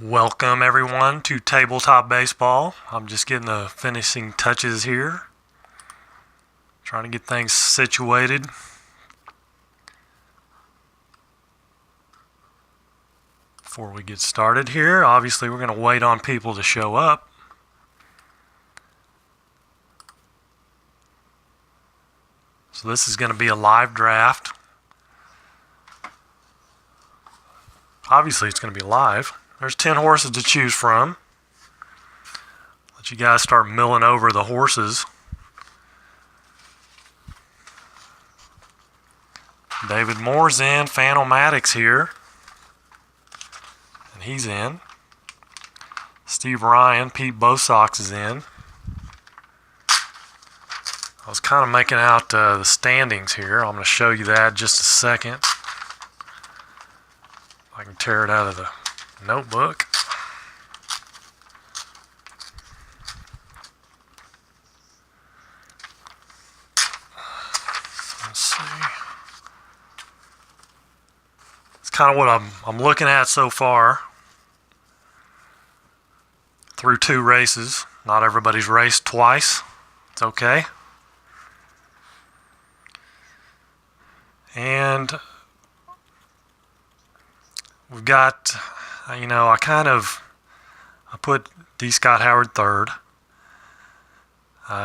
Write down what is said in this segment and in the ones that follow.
Welcome everyone to Tabletop Baseball. I'm just getting the finishing touches here. Trying to get things situated. Before we get started here, obviously we're going to wait on people to show up. So this is going to be a live draft. Obviously it's going to be live. There's 10 horses to choose from. Let you guys start milling over the horses. David Moore's in. Fan-O-Matic's here. And he's in. Steve Ryan, Pete Bosox is in. I was kind of making out the standings here. I'm going to show you that in just a second. I can tear it out of the notebook. Let's see. It's kind of what I'm looking at so far through 2 races. Not everybody's raced twice. It's okay. And we've got, I put D. Scott Howard third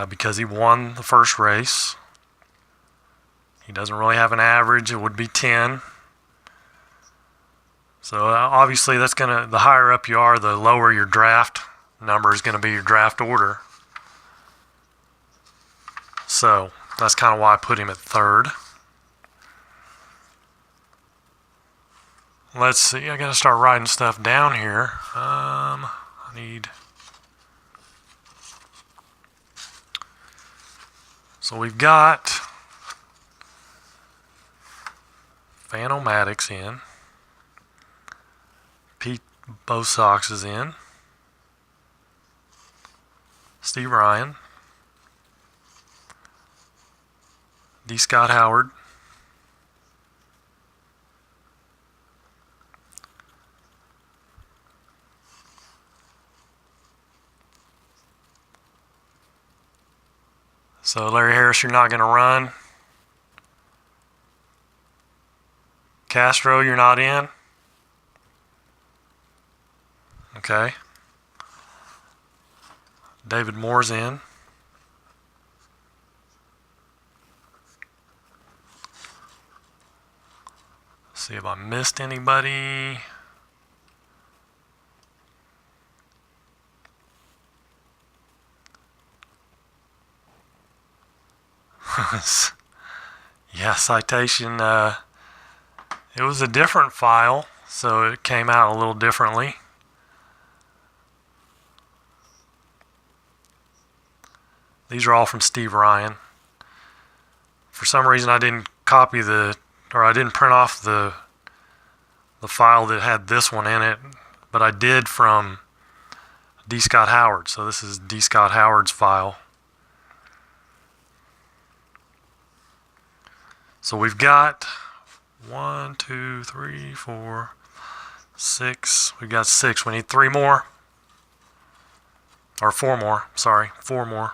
because he won the first race. He doesn't really have an average. It would be 10. So obviously that's the higher up you are, the lower your draft number is going to be your draft order. So that's kind of why I put him at third. Let's see, I gotta start writing stuff down here. So we've got Fan-O-Matic's in. Pete Bosox is in. Steve Ryan. D. Scott Howard. So Larry Harris, you're not going to run. Castro, you're not in. Okay. David Moore's in. See if I missed anybody. Yeah, citation. It was a different file, so it came out a little differently. These are all from Steve Ryan. For some reason, I didn't I didn't print off the file that had this one in it, but I did from D. Scott Howard. So this is D. Scott Howard's file. So we've got 1, 2, 3, 4, 6. We've got 6. We need 3 more. Or 4 more. Sorry, 4 more.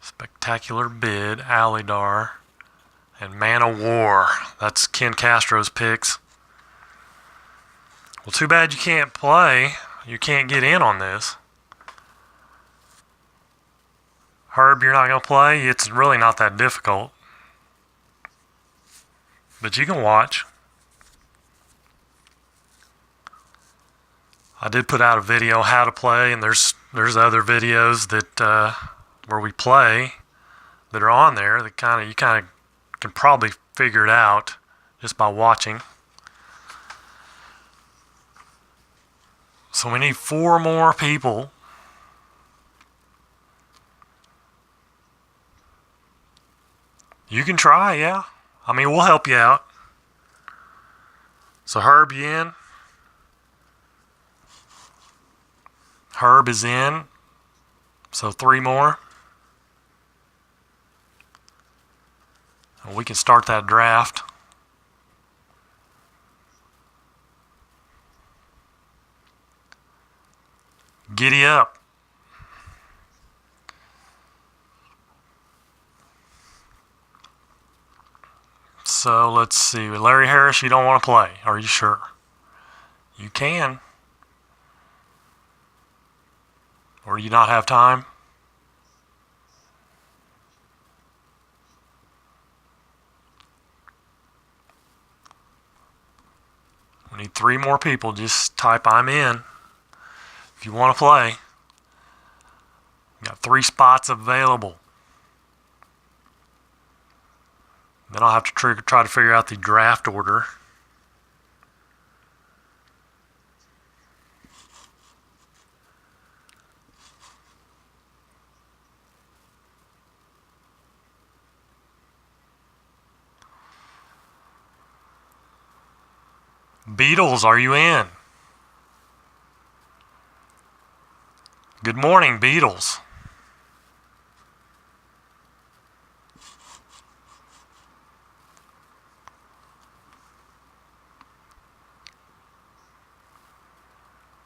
Spectacular Bid, Alidar, and Man o' War. That's Ken Castro's picks. Well, too bad you can't play. You can't get in on this. Herb, you're not going to play. It's really not that difficult. But you can watch. I did put out a video how to play, and there's other videos that where we play that are on there that you kind of can probably figure it out just by watching. So we need 4 more people. You can try, yeah. I mean, we'll help you out. So Herb, you in? Herb is in. So 3 more. we can start that draft. Giddy up. So let's see. Larry Harris, you don't want to play. Are you sure? You can. Or do you not have time? We need 3 more people. Just type I'm in if you want to play. Got 3 spots available. Then I'll have to try to figure out the draft order. Beatles, are you in? Good morning, Beatles.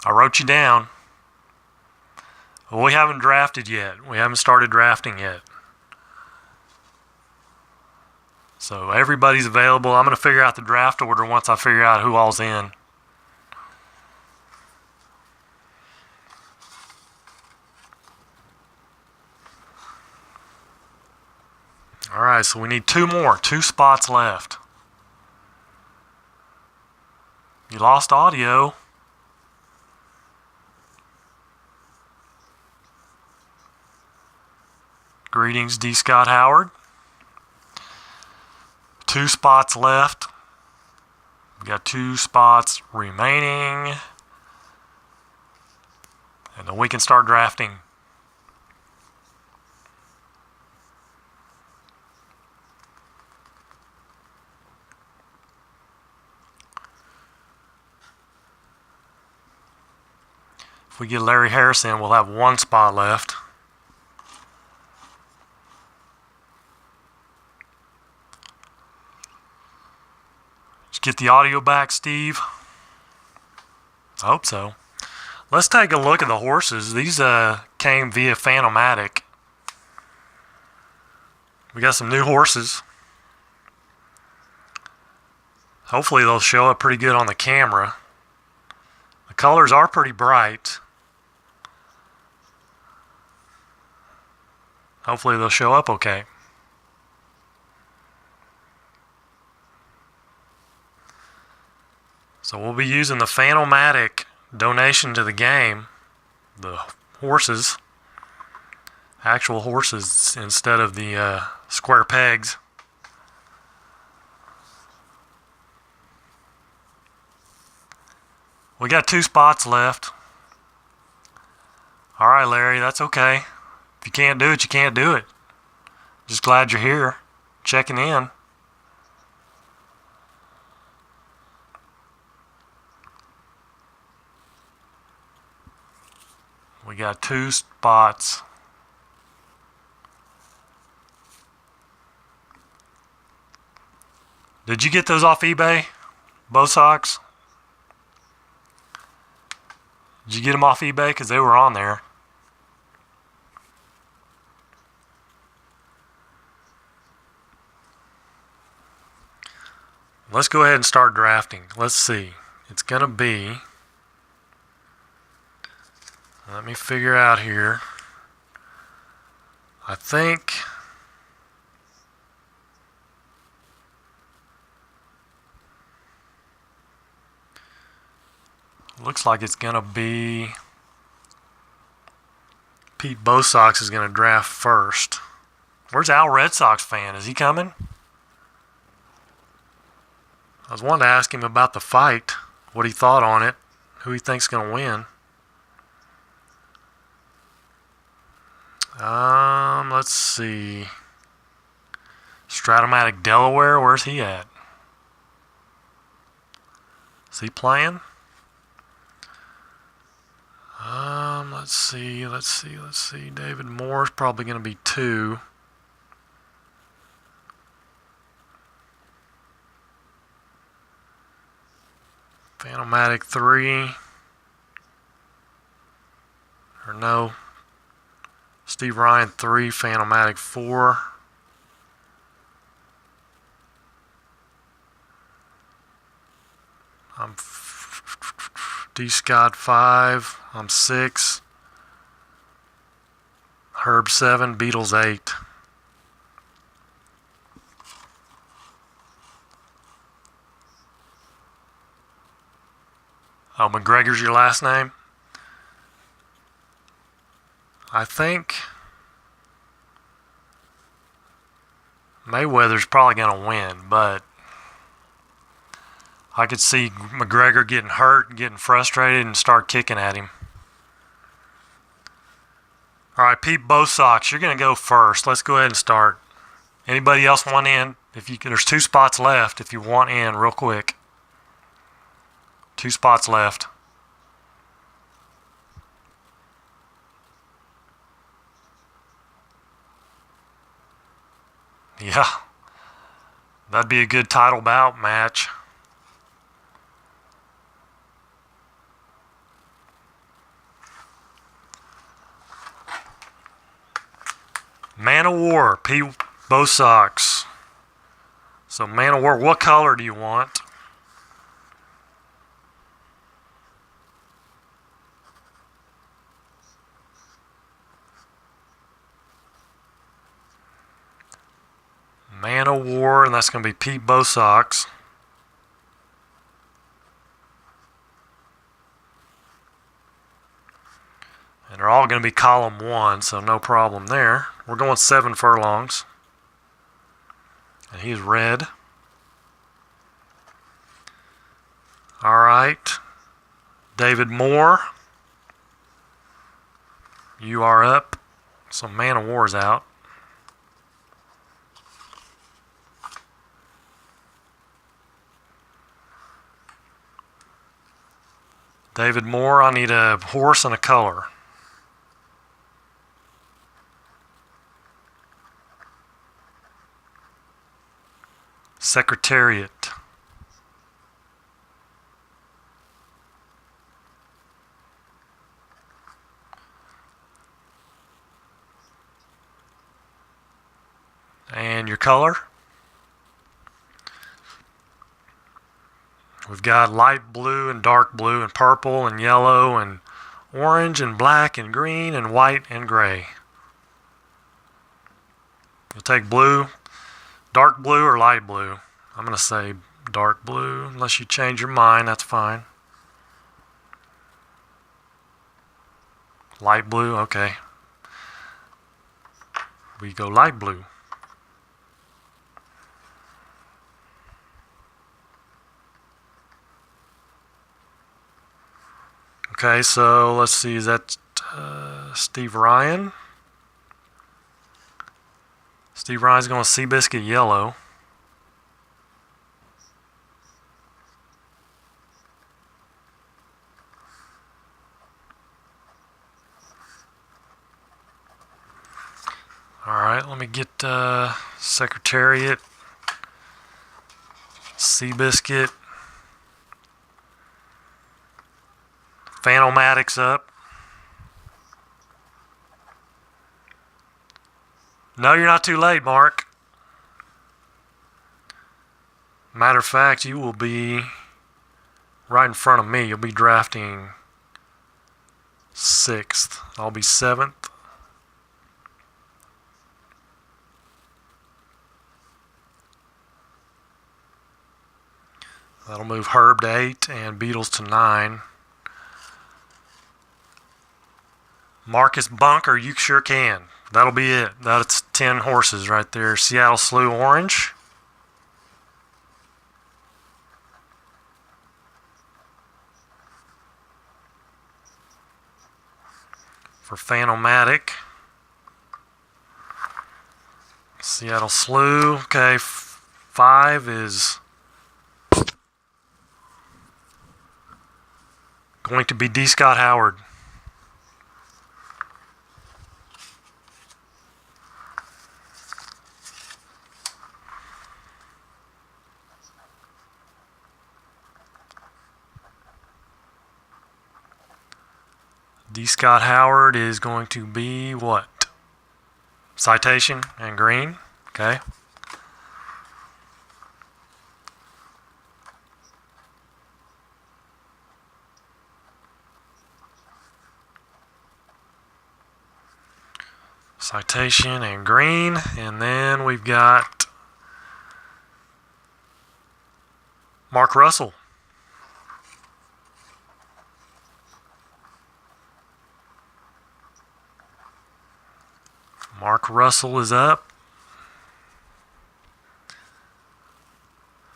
I wrote you down. Well, we haven't drafted yet. We haven't started drafting yet. So everybody's available. I'm going to figure out the draft order once I figure out who all's in. All right, so we need 2 more. 2 spots left. You lost audio. Greetings, D. Scott Howard. 2 spots left. We got 2 spots remaining. And then we can start drafting. If we get Larry Harris in, we'll have 1 spot left. Get the audio back, Steve? I hope so. Let's take a look at the horses. These came via Phantomatic. We got some new horses. Hopefully they'll show up pretty good on the camera. The colors are pretty bright. Hopefully they'll show up okay. So we'll be using the Phantomatic donation to the game, the horses, actual horses instead of the square pegs. We got 2 spots left. All right, Larry, that's okay. If you can't do it, you can't do it. Just glad you're here, checking in. We got 2 spots. Did you get those off eBay? Both socks? Did you get them off eBay? Because they were on there. Let's go ahead and start drafting. Let's see. It's going to be... Let me figure out here. I think looks like it's gonna be Pete Bosox is gonna draft first. Where's Al Red Sox fan? Is he coming? I was wanting to ask him about the fight, what he thought on it, who he thinks gonna win. Let's see. Stratomatic Delaware, where's he at? Is he playing? Let's see. David Moore's probably going to be 2. Phantomatic 3. Or no. Steve Ryan 3, Phantomatic 4. I'm D Scott 5. I'm 6. Herb 7. Beatles 8. Oh, McGregor's your last name? I think Mayweather's probably going to win, but I could see McGregor getting hurt, getting frustrated, and start kicking at him. All right, Pete Bosox, you're going to go first. Let's go ahead and start. Anybody else want in? There's 2 spots left if you want in real quick. 2 spots left. Yeah, that'd be a good title bout match. Man of War, Pete Bosox. So Man of War, what color do you want? Man of War, and that's going to be Pete Bosox. And they're all going to be column 1, so no problem there. We're going 7 furlongs. And he's red. All right. David Moore. You are up. So Man of War's out. David Moore, I need a horse and a color. Secretariat. And your color? We've got light blue and dark blue and purple and yellow and orange and black and green and white and gray. You'll take blue, dark blue or light blue. I'm going to say dark blue. Unless you change your mind, that's fine. Light blue, okay. We go light blue. Okay, so let's see, is that Steve Ryan? Steve Ryan's going to Seabiscuit yellow. Alright, let me get Secretariat, Seabiscuit, Phantomatics up. No, you're not too late, Mark. Matter of fact, you will be right in front of me. You'll be drafting 6th. I'll be 7th. That'll move Herb to 8 and Beatles to 9. Marcus Bunker, you sure can. That'll be it. That's 10 horses right there. Seattle Slew Orange. For Phantomatic. Seattle Slew. Okay, 5 is going to be D. Scott Howard. D. Scott Howard is going to be what? Citation and green. Okay. Citation and green. And then we've got Mark Russell. Mark Russell is up.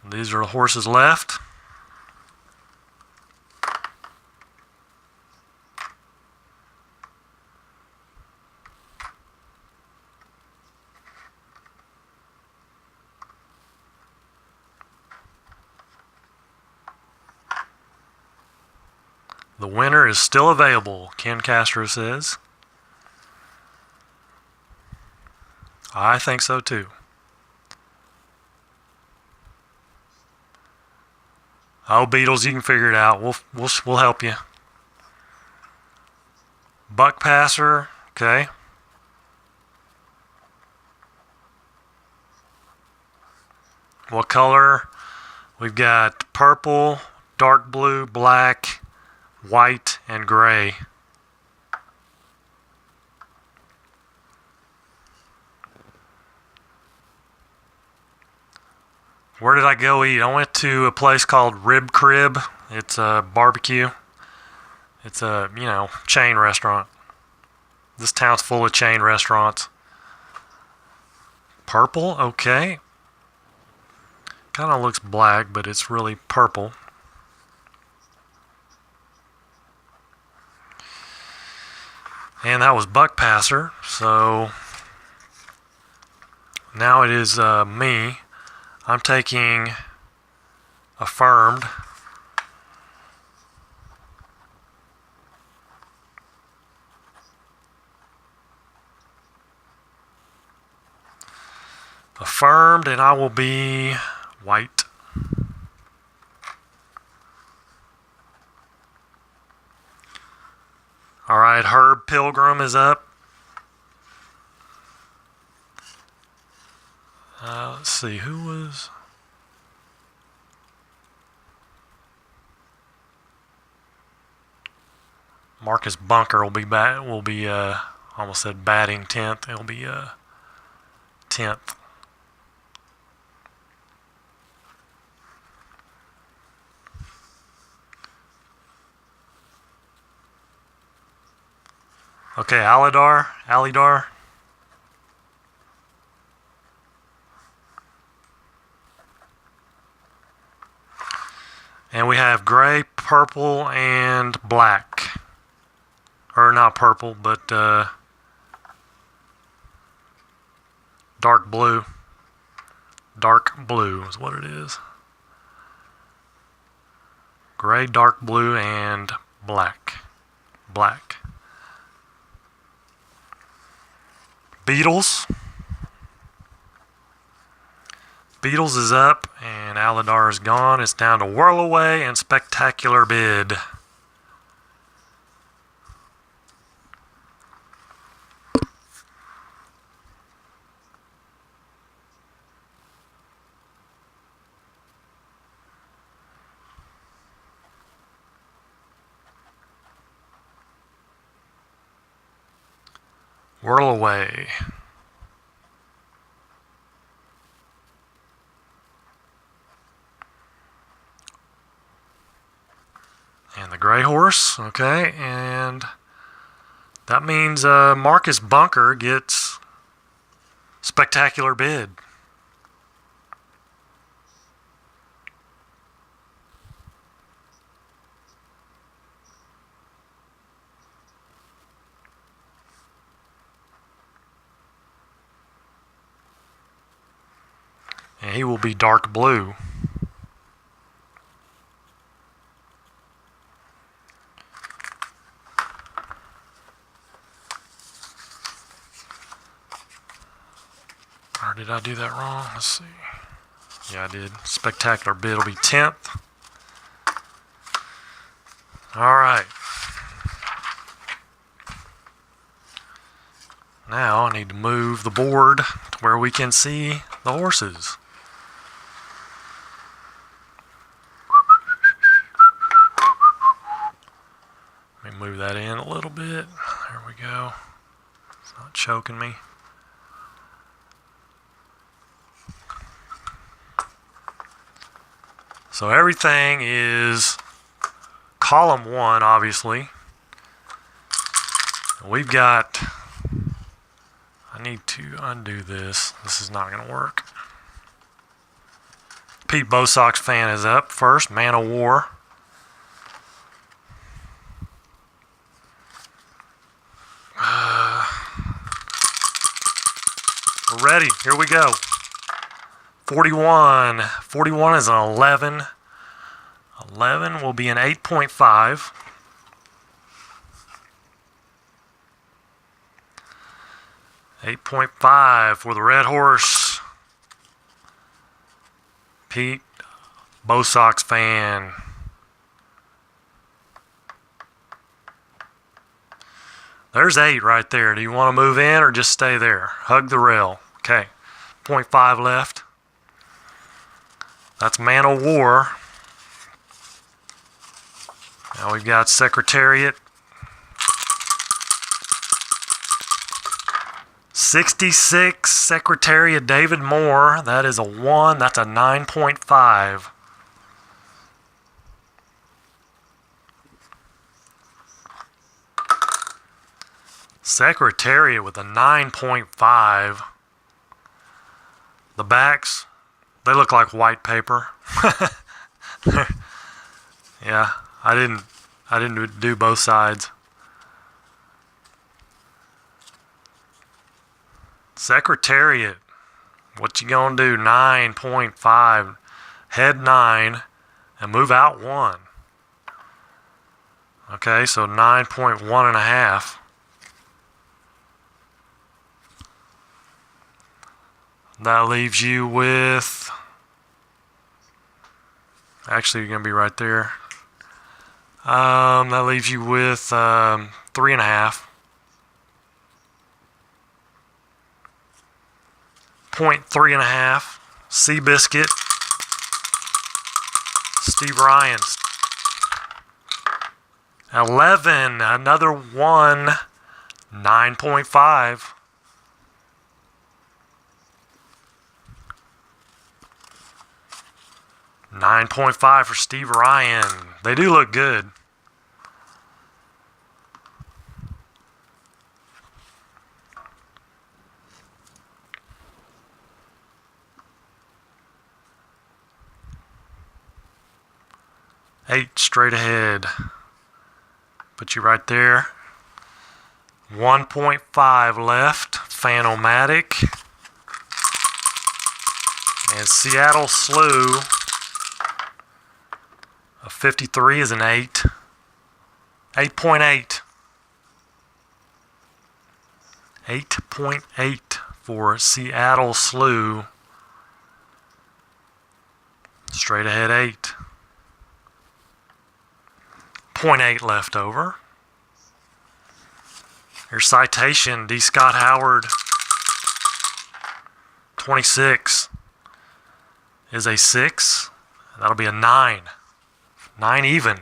These are the horses left. The winner is still available, Ken Castro says. I think so too. Oh, Beatles, you can figure it out. We'll help you. Buck Passer, okay. What color? We've got purple, dark blue, black, white, and gray. Where did I go eat? I went to a place called Rib Crib. It's a barbecue. It's a, chain restaurant. This town's full of chain restaurants. Purple, okay. Kind of looks black, but it's really purple. And that was Buck Passer. So now it is me. I'm taking Affirmed. Affirmed, and I will be white. All right, Herb Pilgrim is up. Let's see, who was... Marcus Bunker will be almost said batting 10th. It'll be 10th. Okay, Alidar. And we have gray, purple, and black. Or not purple, but dark blue. Dark blue is what it is. Gray, dark blue, and black. Black. Beatles. Beatles is up and Alidar is gone. It's down to Whirl Away and Spectacular Bid. Whirl Away. And the gray horse, okay, and that means Marcus Bunker gets Spectacular Bid. And he will be dark blue. Or did I do that wrong? Let's see. Yeah, I did. Spectacular Bid will be 10th. All right. Now I need to move the board to where we can see the horses. Let me move that in a little bit. There we go. It's not choking me. So everything is column 1, obviously. We've got, I need to undo this. This is not going to work. Pete Bosock's fan is up first, Man of War. We're ready. Here we go. 41. 41 is an 11. 11 will be an 8.5. 8.5 for the red horse. Pete Bosock's fan. There's 8 right there. Do you want to move in or just stay there? Hug the rail. Okay. 0.5 left. That's Man of War. Now we've got Secretariat. 66, Secretariat David Moore. That is a 1. That's a 9.5. Secretariat with a 9.5. The backs, they look like white paper. Yeah, I didn't do both sides. Secretariat, what you gonna do? 9.5, head 9, and move out 1. Okay, so 9.1 and a half. That leaves you with, actually you're gonna be right there. That leaves you with 3.5. 0.3.5. Seabiscuit. Steve Ryan's. 11. Another 1. 9.5. $9.5 for Steve Ryan. They do look good. Eight straight ahead. Put you right there. 1.5 left. Fanomatic. And Seattle Slew. A 53 is an 8. 8.8. 8.8 for Seattle Slew. Straight ahead 8. 0.8 left over. Here's Citation, D. Scott Howard. 26 is a 6. That'll be a 9. 9 even.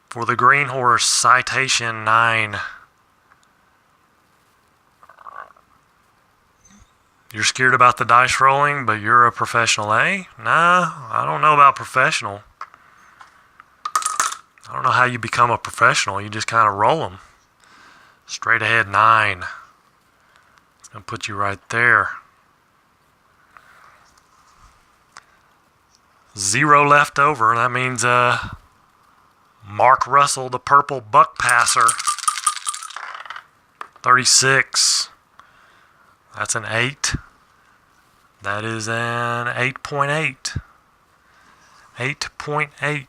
For the green horse, Citation 9. You're scared about the dice rolling, but you're a professional, eh? Nah, I don't know about professional. I don't know how you become a professional. You just kind of roll them. Straight ahead 9. It's going to put you right there. 0 left over. That means Mark Russell, the purple buck passer. 36. That's an 8. That is an 8.8. 8.8.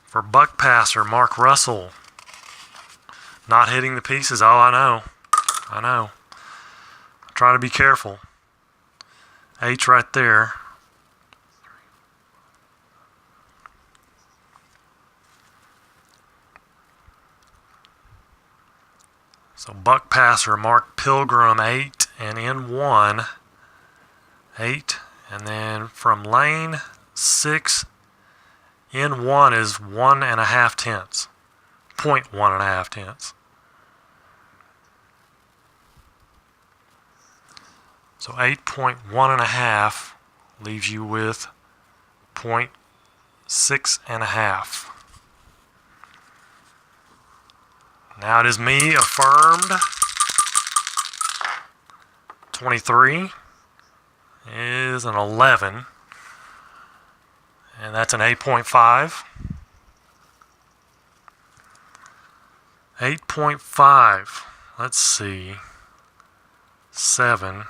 For buck passer, Mark Russell. Not hitting the pieces. Oh, I know. I know. Try to be careful. H right there. So buck passer Mark Pilgrim 8 and in 1 8, and then from lane 6 in 1 is 1.5 tenths, 0.1.5 tenths. So 8.1.5 leaves you with 0.6.5. Now it is me affirmed. 23 is an 11, and that's an 8.5. 8.5, let's see, 7.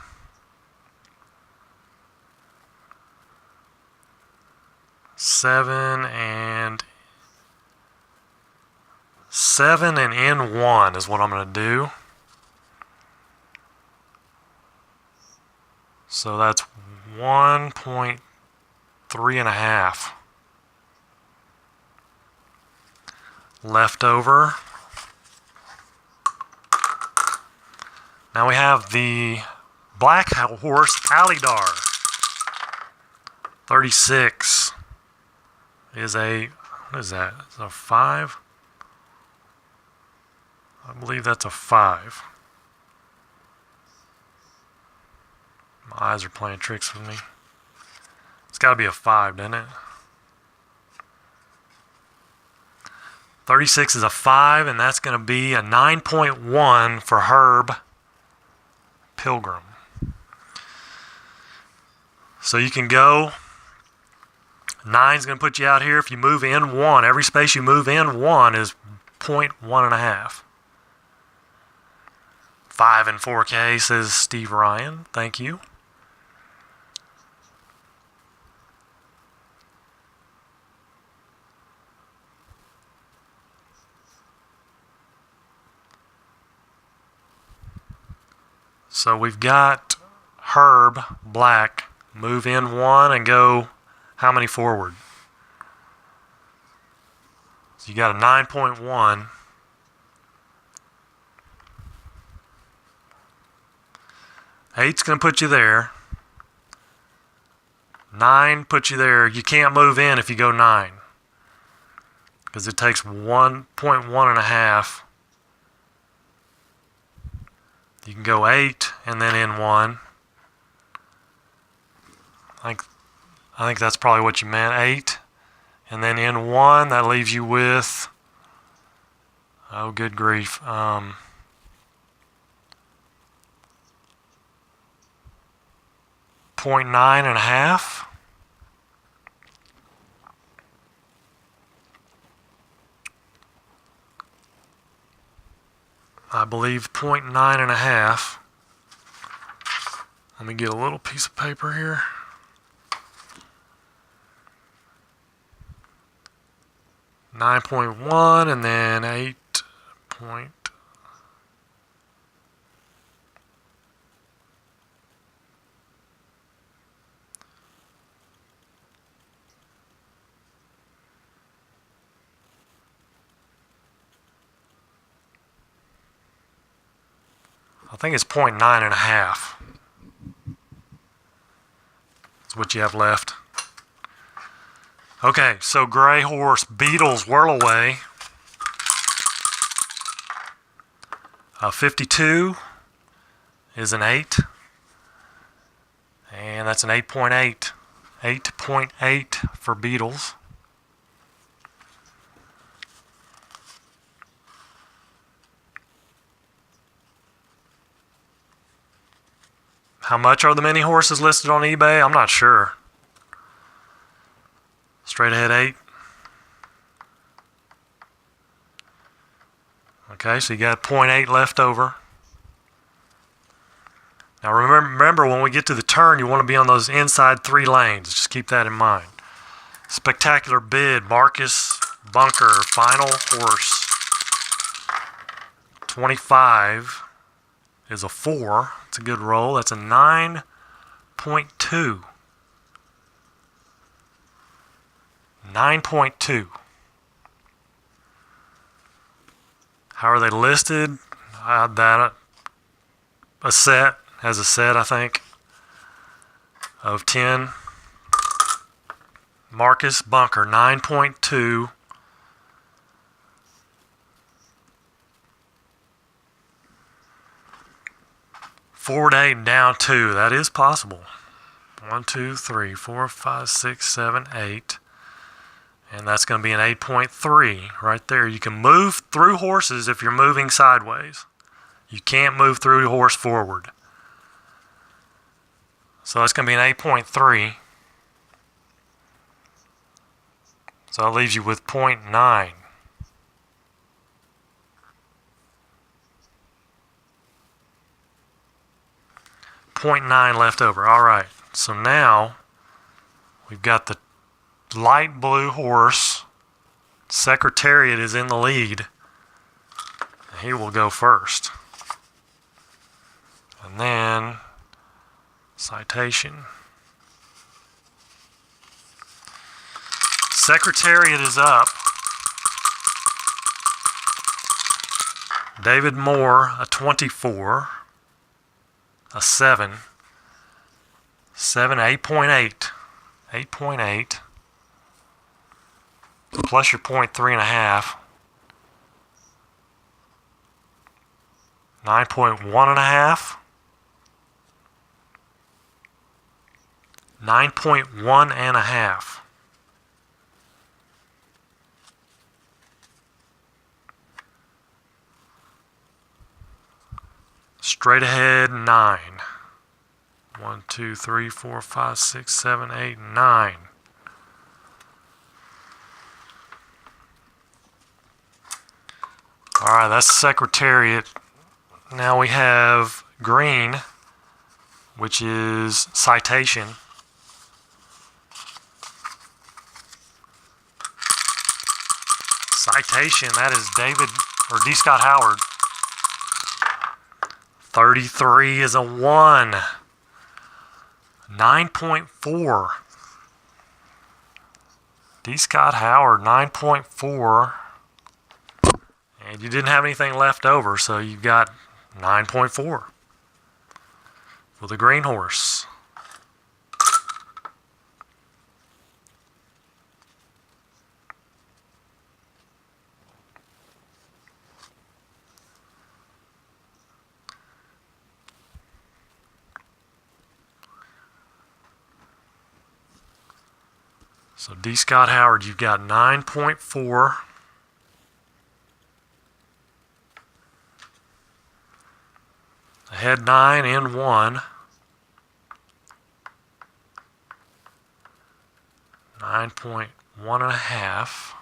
7 and in 1 is what I'm going to do. So that's 1.3.5 left over. Now we have the black horse Alidar. 36 is a, what is that? Is it a 5? I believe that's a 5. My eyes are playing tricks with me. It's got to be a 5, doesn't it? 36 is a 5, and that's going to be a 9.1 for Herb Pilgrim. So you can go. 9 is going to put you out here. If you move in 1, every space you move in 1 is 0.1.5. 5 in 4K, says Steve Ryan. Thank you. So we've got Herb Black move in 1 and go how many forward? So you got a 9.1. 8's going to put you there. 9 puts you there. You can't move in if you go 9, because it takes 1.1.5. You can go 8 and then in 1. I think that's probably what you meant. 8 and then in 1. That leaves you with, oh good grief, 0.9.5. I believe 0.9.5. Let me get a little piece of paper here. .9 and then 8 point. I think it's 0.9.5. That's what you have left. Okay, so Gray Horse Beatles Whirlaway. 52 is an 8. And that's an 8.8. 8.8 for Beatles. How much are the mini horses listed on eBay? I'm not sure. Straight ahead 8. Okay, so you got 0.8 left over. Now remember, when we get to the turn, you want to be on those inside 3 lanes. Just keep that in mind. Spectacular Bid, Marcus Bunker, final horse. 25 is a 4. It's a good roll. That's a 9.2. 9.2. How are they listed? I had that a set, has a set, I think, of 10. Marcus Bunker, 9.2. Forward 8 and down 2. That is possible. 1, 2, 3, 4, 5, 6, 7, 8. And that's going to be an 8.3 right there. You can move through horses if you're moving sideways. You can't move through a horse forward. So that's going to be an 8.3. So that leaves you with 0.9. 0.9 left over. All right. So now we've got the light blue horse. Secretariat is in the lead. He will go first. And then Citation. Secretariat is up. David Moore, a 24. A 7. 8.8. 8.8. Plus your 3.5. 9.1.5. 9.1.5. Straight ahead 9. 1, 2, 3, 4, 5, 6, 7, 8, 9. All right, that's Secretariat. Now we have green, which is Citation. Citation, that is David or D. Scott Howard. 33 is a 1. 9.4. D. Scott Howard, 9.4. And you didn't have anything left over, so you got 9.4 for the green horse. So D. Scott Howard, you've got 9.4. Ahead 9 in 1. 9.1.5.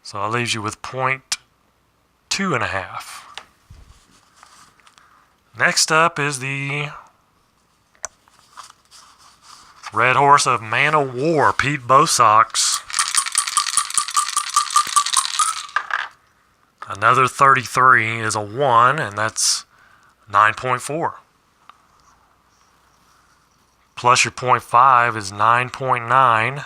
So that leaves you with 0.2.5. Next up is the red horse of Man of War, Pete Bosox. Another 33 is a 1, and that's 9.4. Plus your 0.5 is 9.9.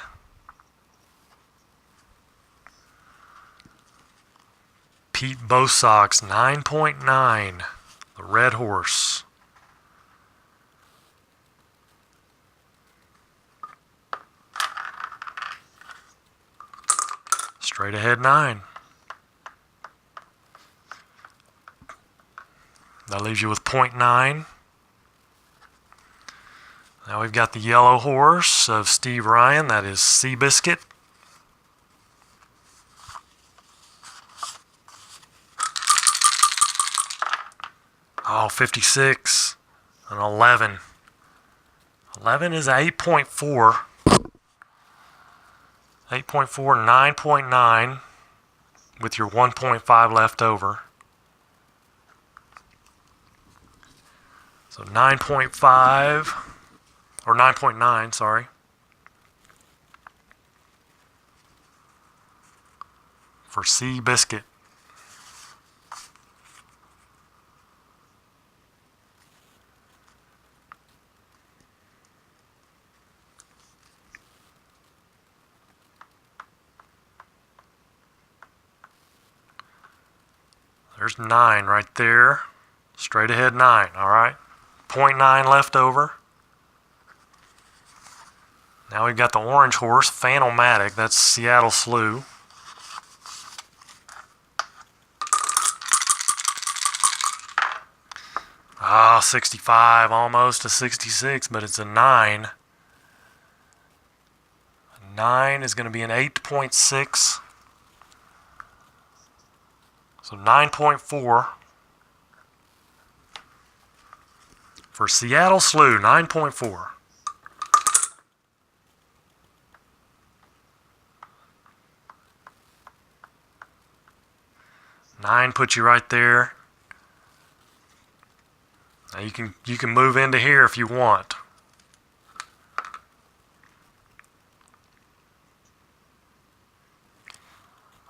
Pete Bosox, 9.9. The red horse. Straight ahead 9. That leaves you with 0.9. Now we've got the yellow horse of Steve Ryan. That is Seabiscuit. Oh, 56. An 11. 11 is 8.4. 8.4, 9.9 with your 1.5 left over. So 9.5, or 9.9, sorry. For Seabiscuit. There's 9 right there. Straight ahead 9, all right? 0.9 left over. Now we've got the orange horse, Phantomatic. That's Seattle Slew. Ah, 65, almost a 66, but it's a 9. A 9 is going to be an 8.6. So 9.4 for Seattle Slew, 9.4. Nine puts you right there. Now you can move into here if you want.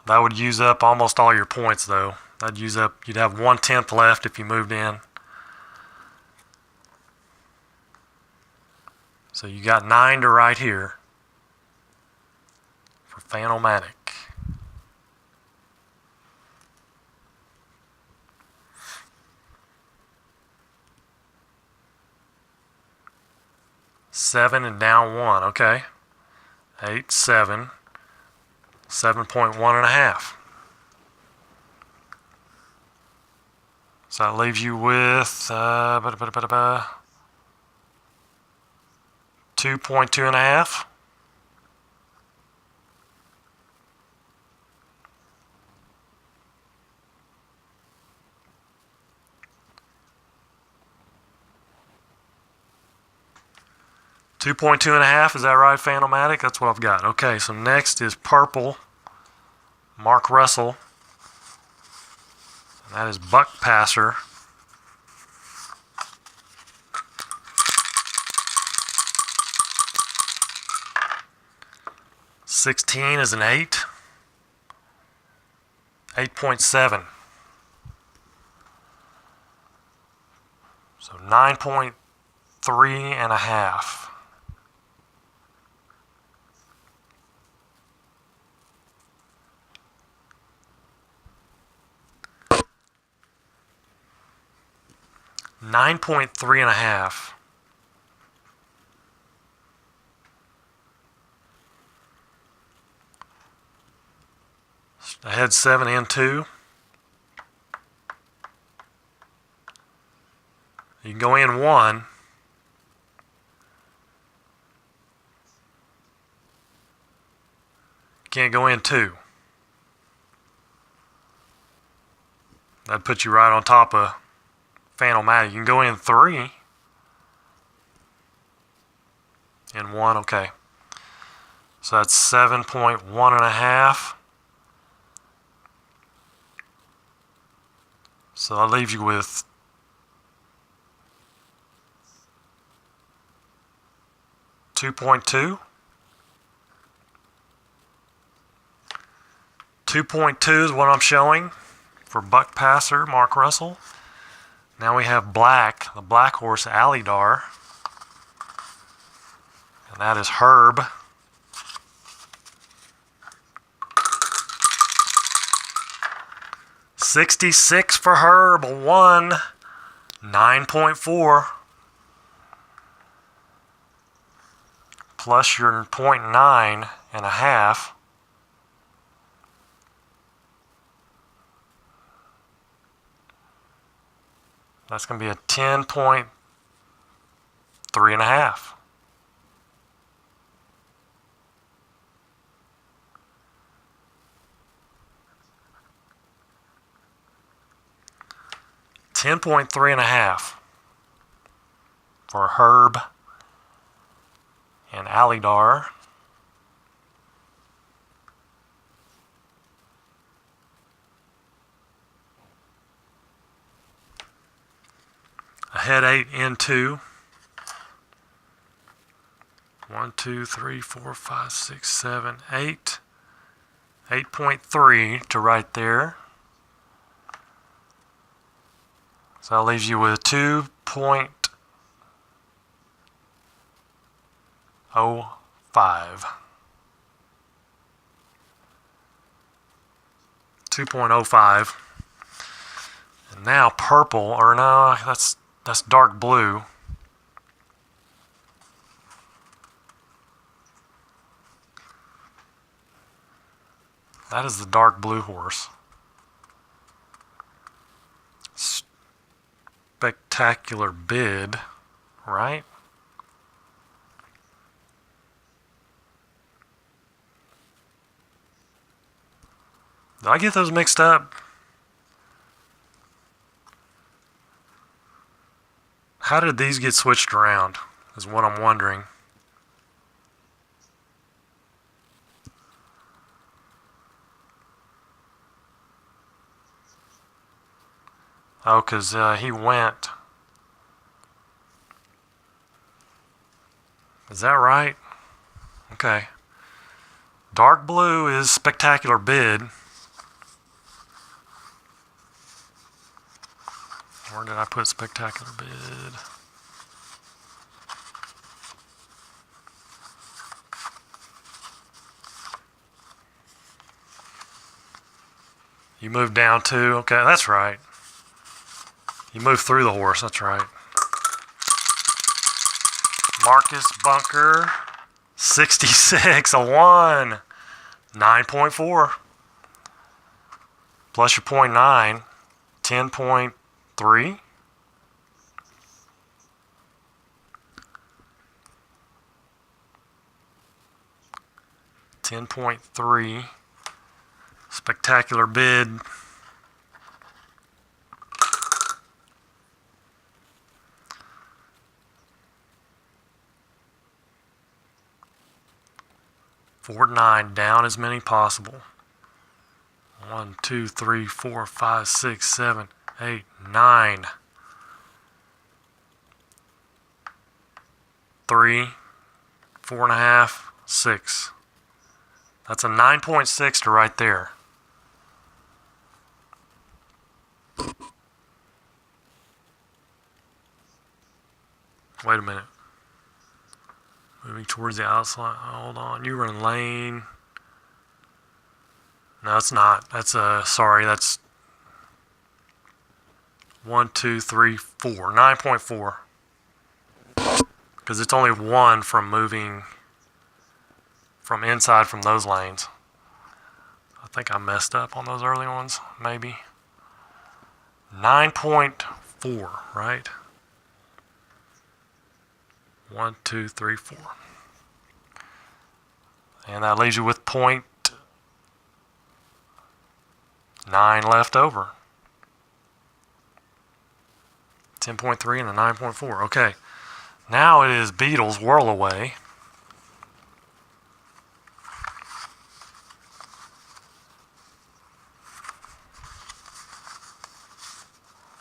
That would use up almost all your points though. That'd use up, you'd have 1/10 left if you moved in. So you got 9 to right here for Phantomatic. Seven and down 1, okay. 8, 7, 7.1 and a half. So that leaves you with 2.2 and a half. $2.2 and a half, is that right, Phantomatic? That's what I've got. Okay, so next is purple, Mark Russell. And that is Buck Passer. $16 is an 8. 8.7. So 9.3 and a half. $9.3 and a half. Ahead 7 and 2. You can go in 1. You can't go in 2. That'd put you right on top of Phantomatic. You can go in 3. In 1, okay. So that's 7.1 and a half. So that leaves you with 2.2. 2.2 is what I'm showing for Buck Passer, Mark Russell. Now we have black, the black horse, Alydar. And that is Herb. $66 for Herb, 1, 9.4. Plus your 0.9 and a half. That's going to be a 10.3 and a half. $10.3 and a half for Herb and Alydar. Ahead 8 in 2. 1, 2, 3, 4, 5, 6, 7, 8. 8.3 to right there. So that leaves you with 2.05. 2.05. And now purple, or no, that's dark blue. That is the dark blue horse. Spectacular Bid, right? Did I get those mixed up? How did these get switched around is what I'm wondering. Oh, because he went. Is that right? Okay. Dark blue is Spectacular Bid. Where did I put Spectacular Bid? You moved down too? Okay, that's right. You moved through the horse, that's right. Marcus Bunker, 66, a 1. 9.4. Plus your 0.9, 10.3. $10.3. Spectacular Bid. Four, 9, down as many possible. 1, 2, 3, 4, 5, 6, 7, 8, 9. 3, 4.5, 6. That's a 9.6 to right there. Wait a minute. Moving towards the outside. Hold on. You were in lane. No, it's not. That's sorry. That's 1, 2, 3, 4. 9.4. Because it's only 1 from moving from inside from those lanes. I think I messed up on those early ones. Maybe. 9.4, right? 1, 2, 3, 4. And that leaves you with 0.9 left over. 10.3 and a 9.4. Okay. Now it is Beatles Whirl Away.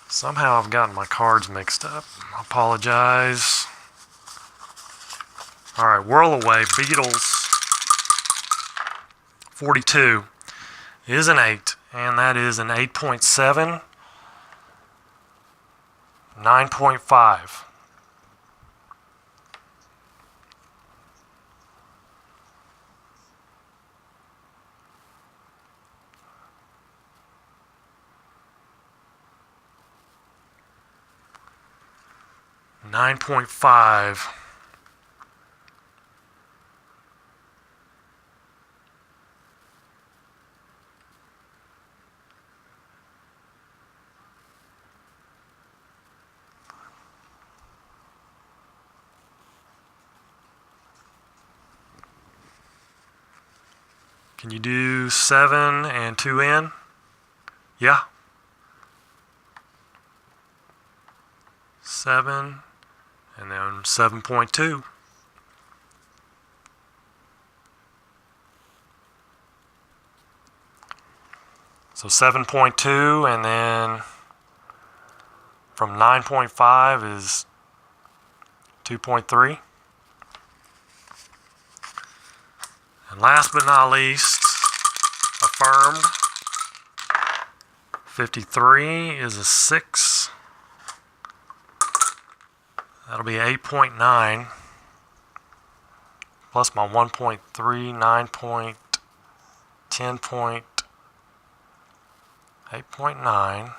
Somehow I've gotten my cards mixed up. I apologize. All right, Whirl Away, Beatles 42 is an 8, and that is an 8.7, 9.5. $9.5. Can you do 7 and 2 in? Yeah. 7 and then 7.2. So 7.2 and then from 9.5 is 2.3. And last but not least, Affirmed 53 is a 6. That'll be 8.9 plus my 1.3, 9 point, 10 point, 8.9.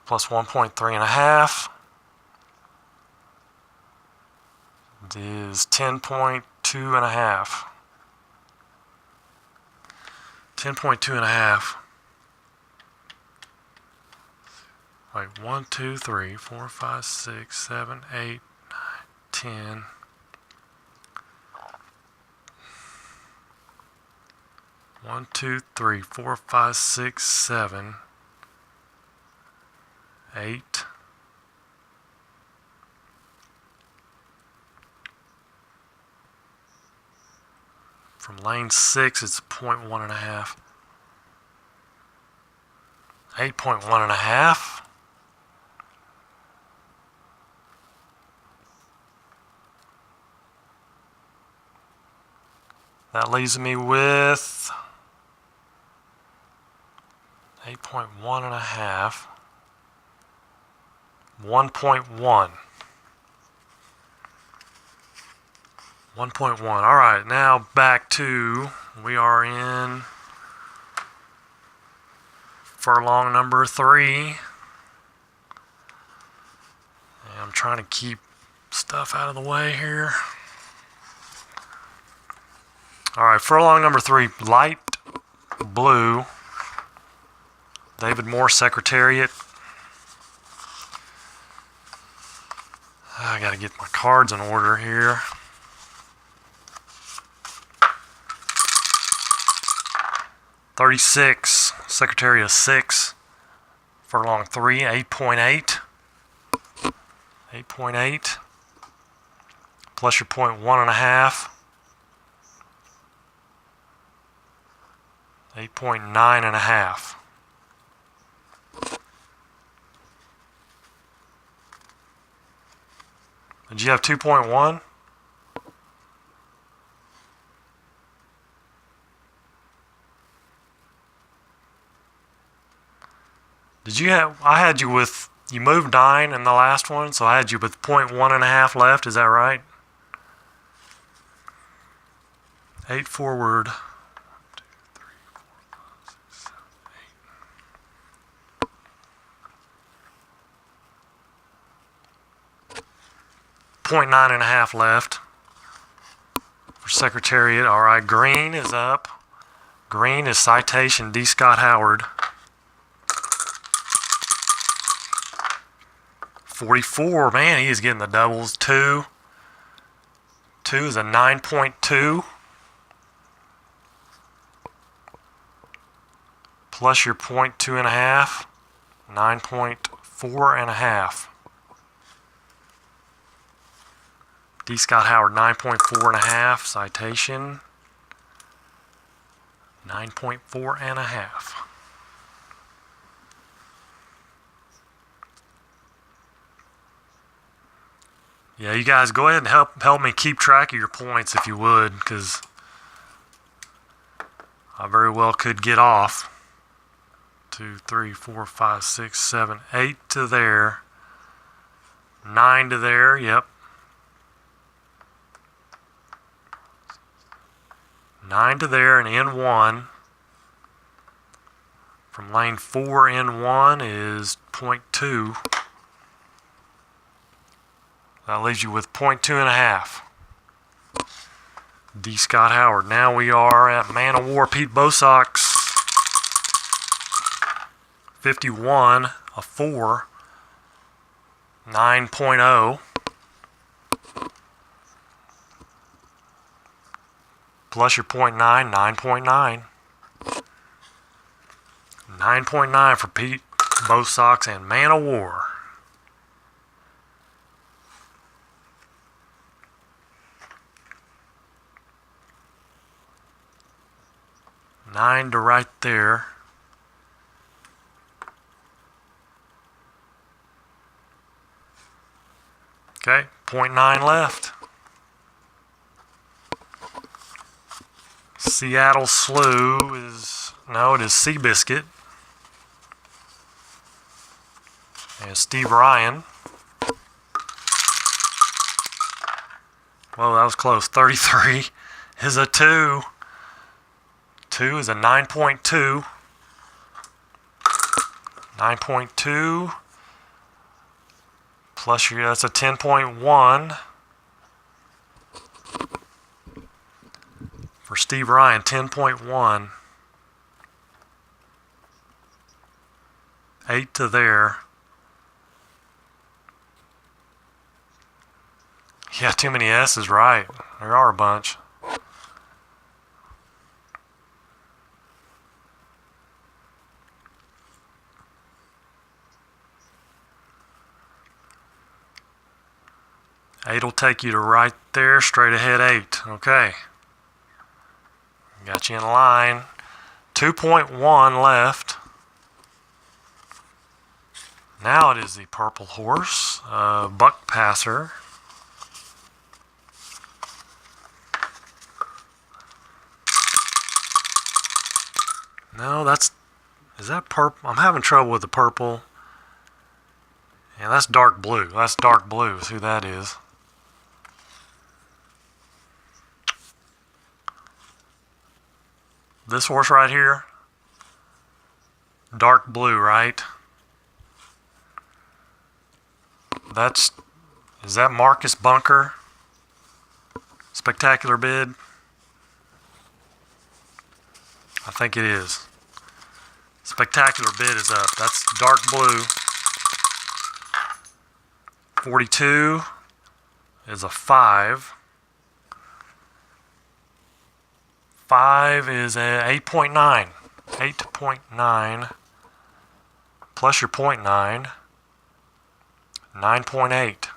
plus 1.3.5 is 10.2.5. 10.2.5. Wait, 1, 2, 3, 4, 5, 6, 7, 8, 9, 10. 1, 2, 3, 4, 5, 6, 7, 8. From lane 6, it's 0.1.5. 8.1.5. That leaves me with 8.1.5. 1.1. 1.1. All right, now back to, we are in furlong number 3. And I'm trying to keep stuff out of the way here. All right, furlong number 3, light blue, David Moore Secretariat. I gotta get my cards in order here. $36, Secretariat 6, furlong 3, 8.8. 8.8 plus your 0.1.5. 8.9.5. Did you have 2.1? Did you have, I had you with, you moved 9 in the last one, so I had you with 0.1.5 left, is that right? 8 forward. 0.9.5 left for Secretariat. All right, green is up. Green is Citation D. Scott Howard. 44, man, he is getting the doubles. 2 is a 9.2 plus your 0.2.5, 9.4.5. D. Scott Howard, 9.4.5. Citation, 9.4.5. Yeah, you guys go ahead and help me keep track of your points if you would, because I very well could get off. 2, 3, 4, 5, 6, 7, 8 to there. 9 to there, yep. 9 to there and N1. From lane 4, N1 is 0.2. That leaves you with 0.2.5. D. Scott Howard. Now we are at Man of War Pete Bosox. 51, a 4, 9.0. Plus your 0.9, 9.9. 9.9 for Pete Bosox and Man of War. Nine to right there. Okay, 0.9 left. Seattle Slew is, no, it is Seabiscuit. And Steve Ryan. Whoa, that was close. 33 is a 2. 2 is a 9.2. 9.2 plus your, that's a 10.1 for Steve Ryan, 10.1. 8 to there. Yeah, too many S's, right. There are a bunch. Eight will take you to right there, straight ahead 8. Okay. Got you in line. 2.1 left. Now it is the purple horse, Buck Passer. No, is that purple? I'm having trouble with the purple. Yeah, that's dark blue. That's dark blue is who that is. This horse right here, dark blue, right? Is that Marcus Bunker? Spectacular Bid? I think it is. Spectacular Bid is up. That's dark blue. 42 is a 5. 5 is a 8.9. 8.9 plus your 0.9. 9.8.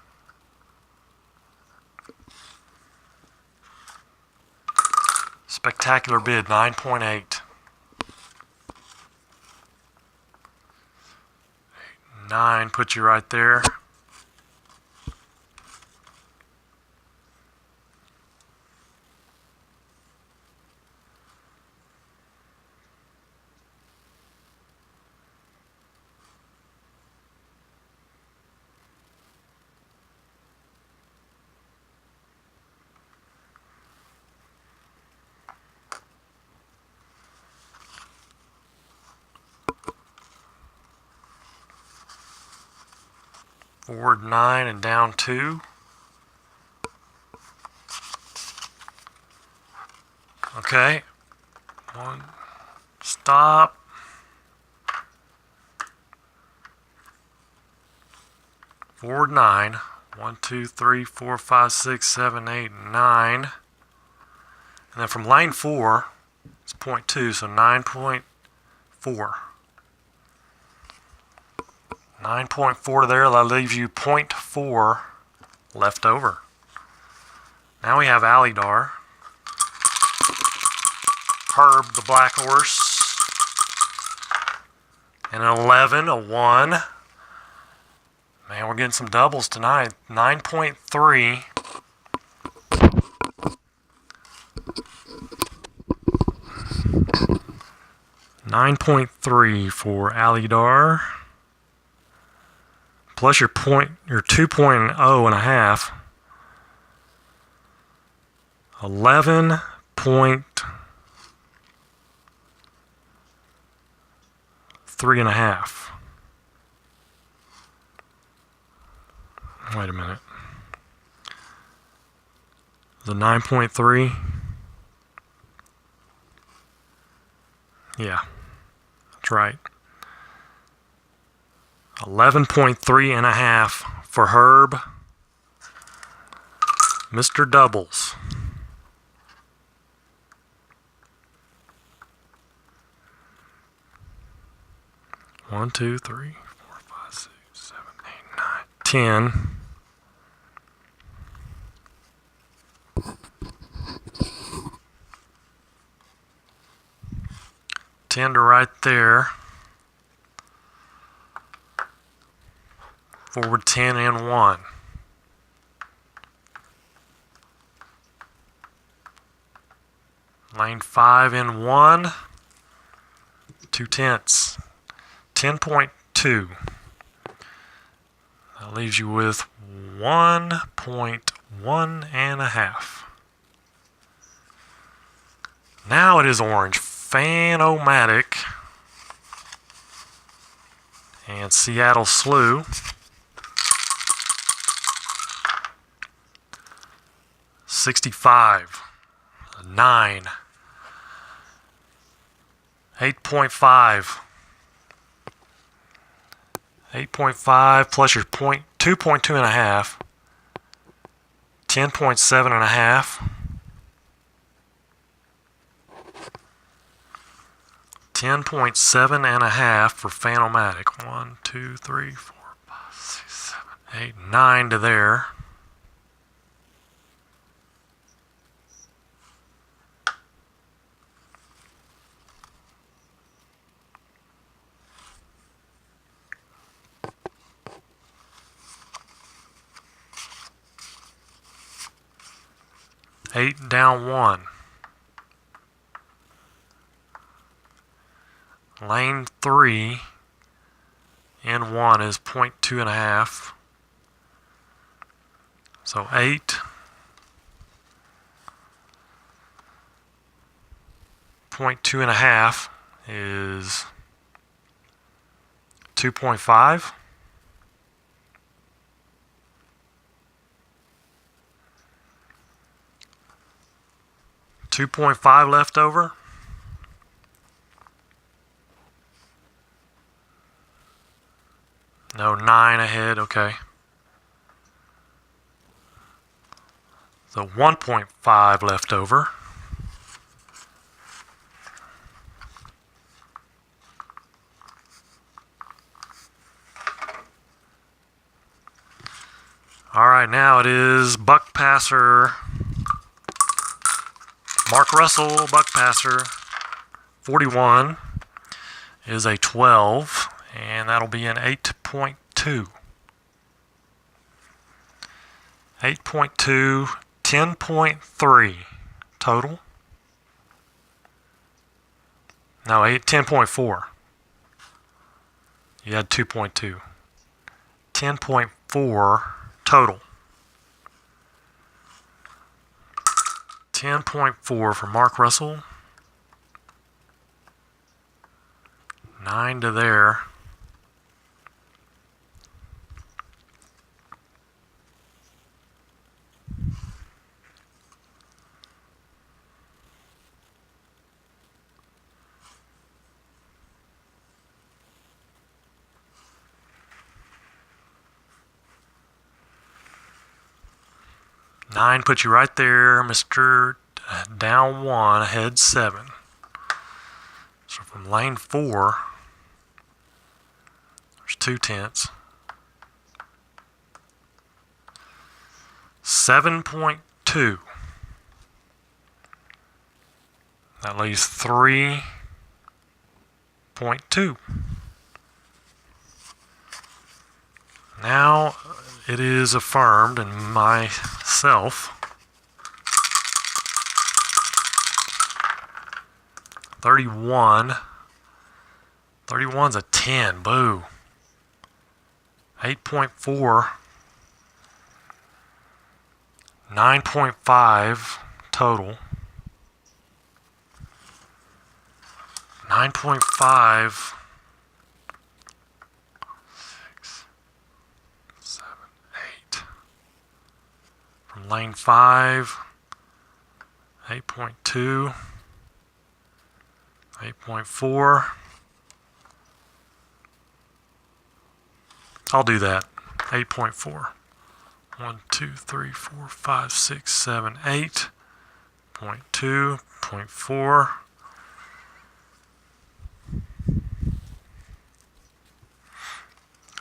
Spectacular Bid, 9.8. 9 puts you right there. Forward 9 and down 2. Okay. 1. Stop. Forward 9. 1, 2, 3, 4, 5, 6, 7, 8, 9. And then from lane 4, it's 0.2, so 9.4. 9.4 to there, that leaves you 0.4 left over. Now we have Alidar. Herb, the black horse. And an 11, a 1. Man, we're getting some doubles tonight. 9.3. 9.3 for Alidar. Plus your 2.0 and a half. 11.3 and a half. Wait a minute. The 9.3. Yeah, that's right. 11.3 and a half for Herb. Mr. Doubles. One, 2, 3, 4, 5, 6, 7, 8, 9, 10. 10 to right there. Forward 10 and 1. Lane 5 and 1. 2 tenths. 10.2. That leaves you with 1.1 and a half. Now it is orange. Fan-O-Matic and Seattle Slew. 65. 9. 8.5. 8.5 plus your 2.2 and a half. 10.7 and a half. 10.7 and a half for Phantomatic. 1, 2, 3, 4, 5, 6, 7, 8, 9 to there. Eight down 1. Lane 3 in 1 is 0.2 and a half. So 8. 0.2 and a half is 2.5. 2.5 left over. No, 9 ahead, okay. So 1.5 left over. All right, now it is buck passer. Mark Russell, buck passer. 41 is a 12, and that'll be an 8.2. 8.2, 10.3 total. No, 10.4. You had 2.2. 10.4 total. 10.4 for Mark Russell. 9 to there. Nine puts you right there, Mr. Down 1, ahead 7. So from lane 4, there's 2 tenths. 7.2. That leaves 3.2. Now it is affirmed in myself. 31. 31's a 10. Boo. 8.4. 9.5 total. 9.5. 6, 7, 8. From lane 5. 8.2. 8.4. I'll do that. 8.4. 1, 2, 3, 4, 5, 6, 7, 8. 0.2, 0.4.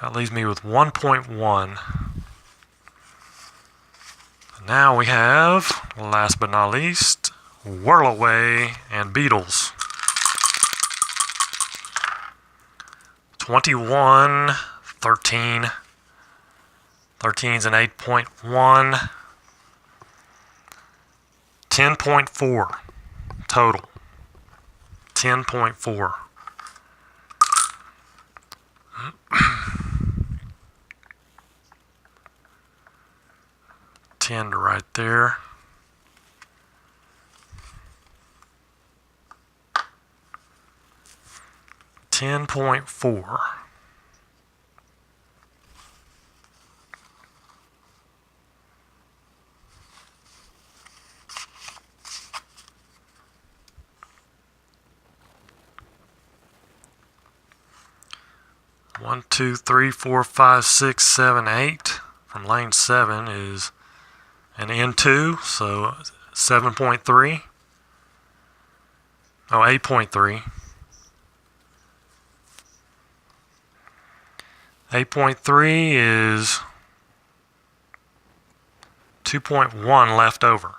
That leaves me with 1.1. Now we have, last but not least, Whirl Away and Beatles. 21, 13. 13's an 8.1. 10.4 total. 10.4. 10 to right there. $10.4. 1, 2, 3, 4, 5, 6, 7, 8 from lane 7 is an N2, so 7.3. Oh, 8.3. 8.3 is 2.1 left over.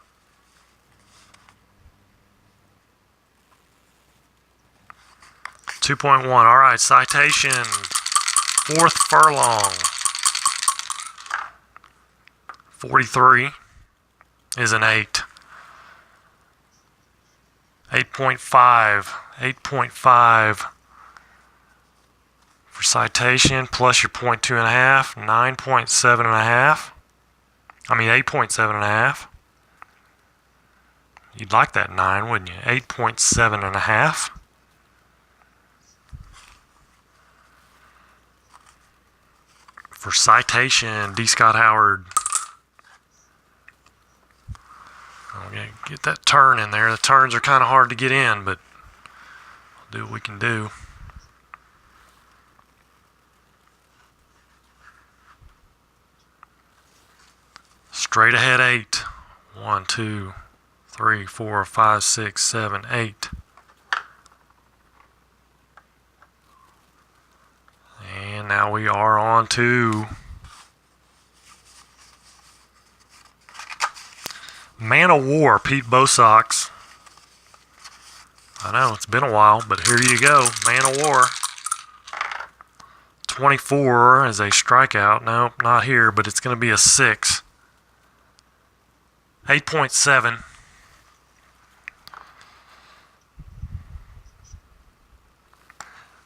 .1. All right, citation. 4th furlong. 43 is an 8. 8.5. 8.5 for citation plus your .2.5. 9.7.5. I mean 8.7.5. You'd like that 9, wouldn't you? 8.7.5. For citation, D. Scott Howard. I'm going to get that turn in there. The turns are kind of hard to get in, but we'll do what we can do. Straight ahead 8. 1, 2, 3, 4, 5, 6, 7, 8. And now we are on to Man of War, Pete Bosox. I know, it's been a while, but here you go. Man of War. 24 is a strikeout. Nope, not here, but it's going to be a 6. 8.7.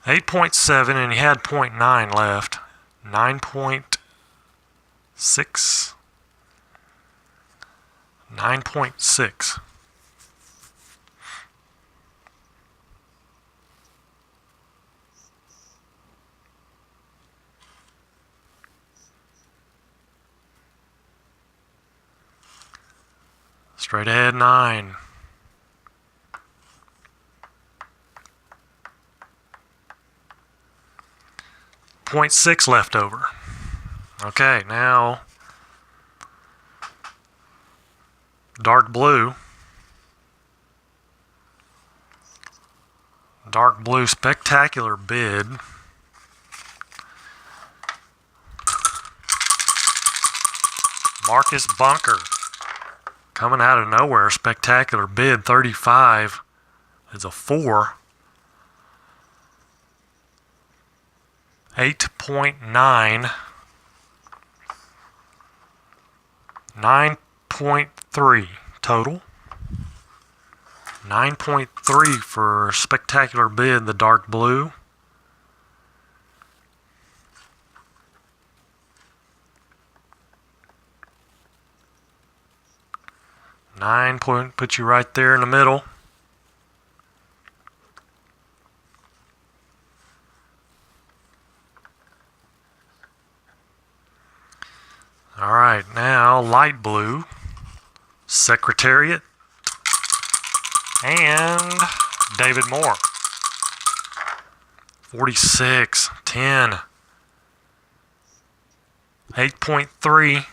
And he had .9 left. 9.6. 9.6. Straight ahead 9. .6 left over. Okay, now dark blue. Dark blue, spectacular bid. Marcus Bunker. Coming out of nowhere, spectacular bid. 35 is a 4. 8.9. 9.3 total. 9.3 for spectacular bid, the dark blue. Nine point put you right there in the middle. All right, now light blue, Secretariat, and David Moore. 46, 10, 8.3.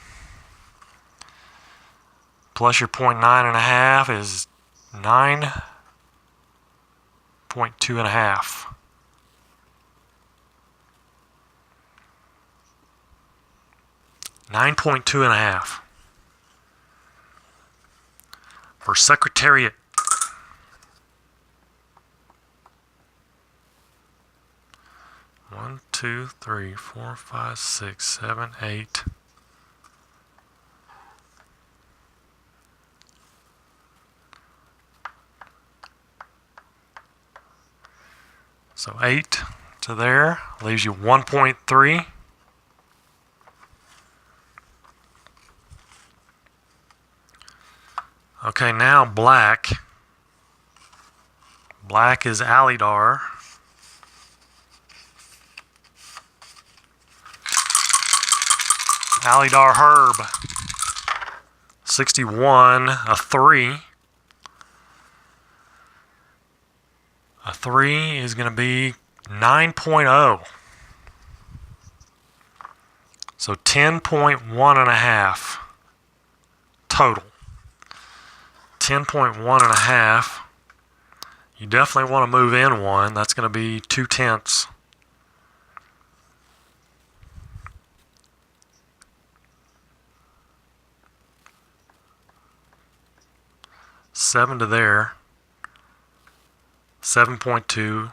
Plus your .9.5 is 9.2.5. $9.2.5 for Secretariat. One, 2, 3, 4, 5, 6, 7, 8. So 8 to there leaves you 1.3. Okay, now black. Black is Alidar. Alidar Herb. 61, a 3. A 3 is going to be 9.0. So 10.1 and a half total. 10.1 and a half. You definitely want to move in one. That's going to be 2/10. Seven to there. 7.2.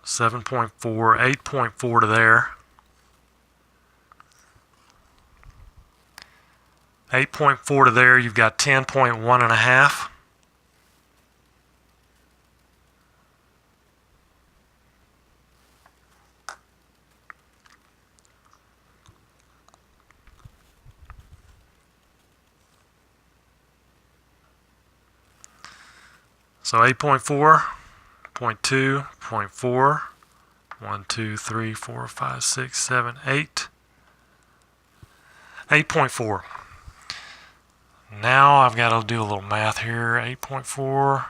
7.4. 8.4 to there. 8.4 to there. You've got 10.1 and a half. So 8.4, 0.2, 0.4, 1, 2, 3, 4, 5, 6, 7, 8. 8.4. Now I've got to do a little math here. 8.4.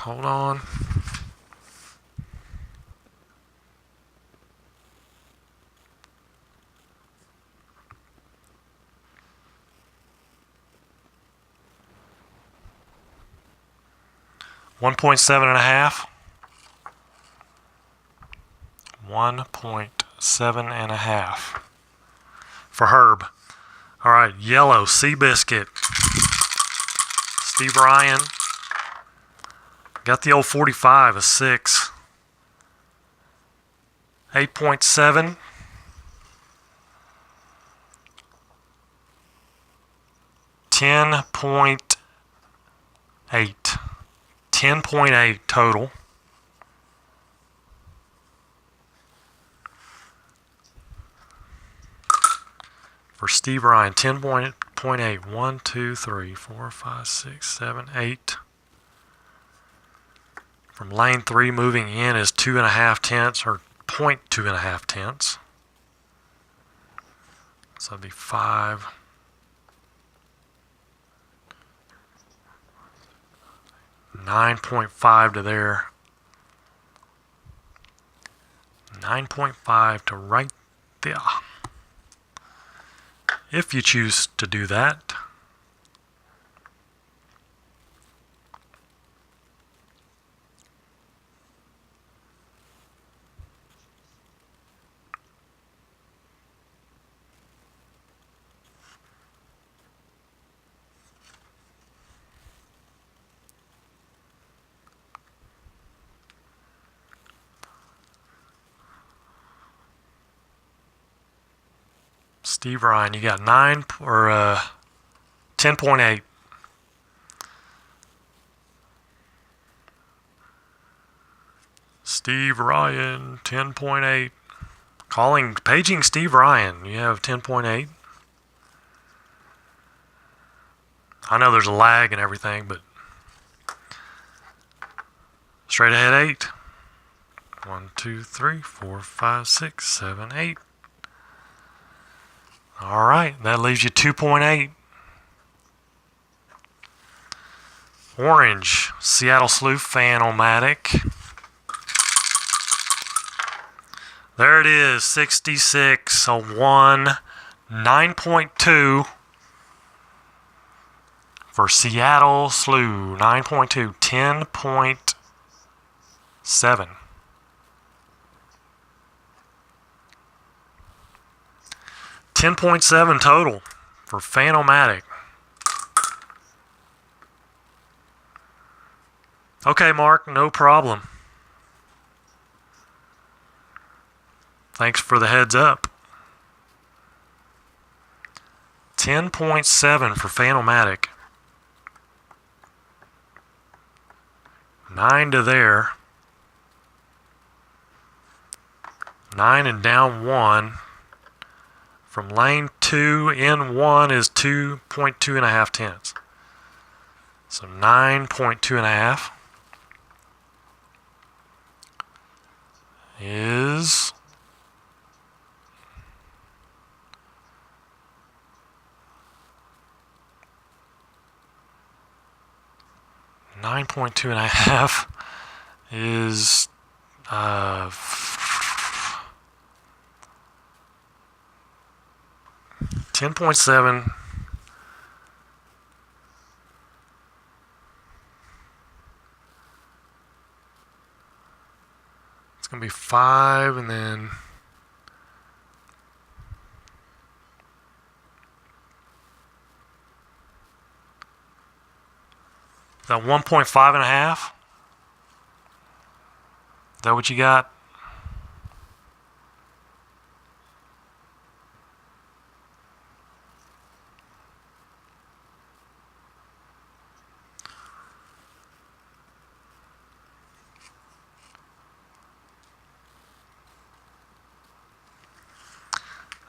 Hold on. $1.7 and a half. 1.7 and a half for Herb. All right, yellow Seabiscuit. Steve Ryan got the old 45, a 6. 8.7. 10.8. 10.8 total. For Steve Ryan, 10.8. 1, 2, 3, 4, 5, 6, 7, 8. From lane 3 moving in is 2.5 or 0.2. So that'd be 5. 9.5 to there. 9.5 to right there. If you choose to do that. Steve Ryan, you got 10.8. Steve Ryan, 10.8. Paging Steve Ryan, you have 10.8. I know there's a lag and everything, but straight ahead 8. 1, 2, 3, 4, 5, 6, 7, 8. All right, that leaves you 2.8. Orange, Seattle Sleuth Fan-O-Matic. There it is, 66, a 1, 9.2 for Seattle Sleuth, 9.2, 10.7. 10.7 total for Fan-O-Matic. Okay, Mark, no problem. Thanks for the heads up. 10.7 for Fan-O-Matic. 9 to there. 9 and down 1. From lane 2 in 1 is 2.2. So 9.2 is 9 9.2 and a half is 10.7. It's going to be 5 and then is that 1.5 and a half? Is that what you got?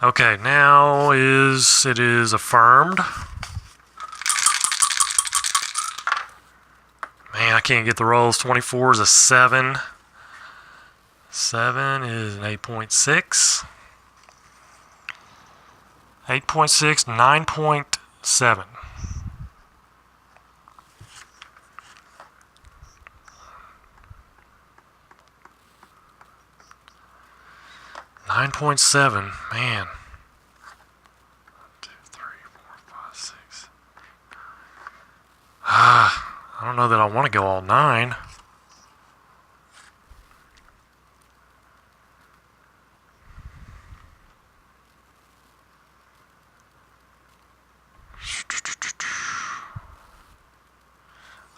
Okay, now it is affirmed. Man, I can't get the rolls. 24 is a 7. 7 is an 8.6. 8.6, 9.7. $9.7, man. 1, 2, 3, 4, 5, 6. I don't know that I want to go all 9.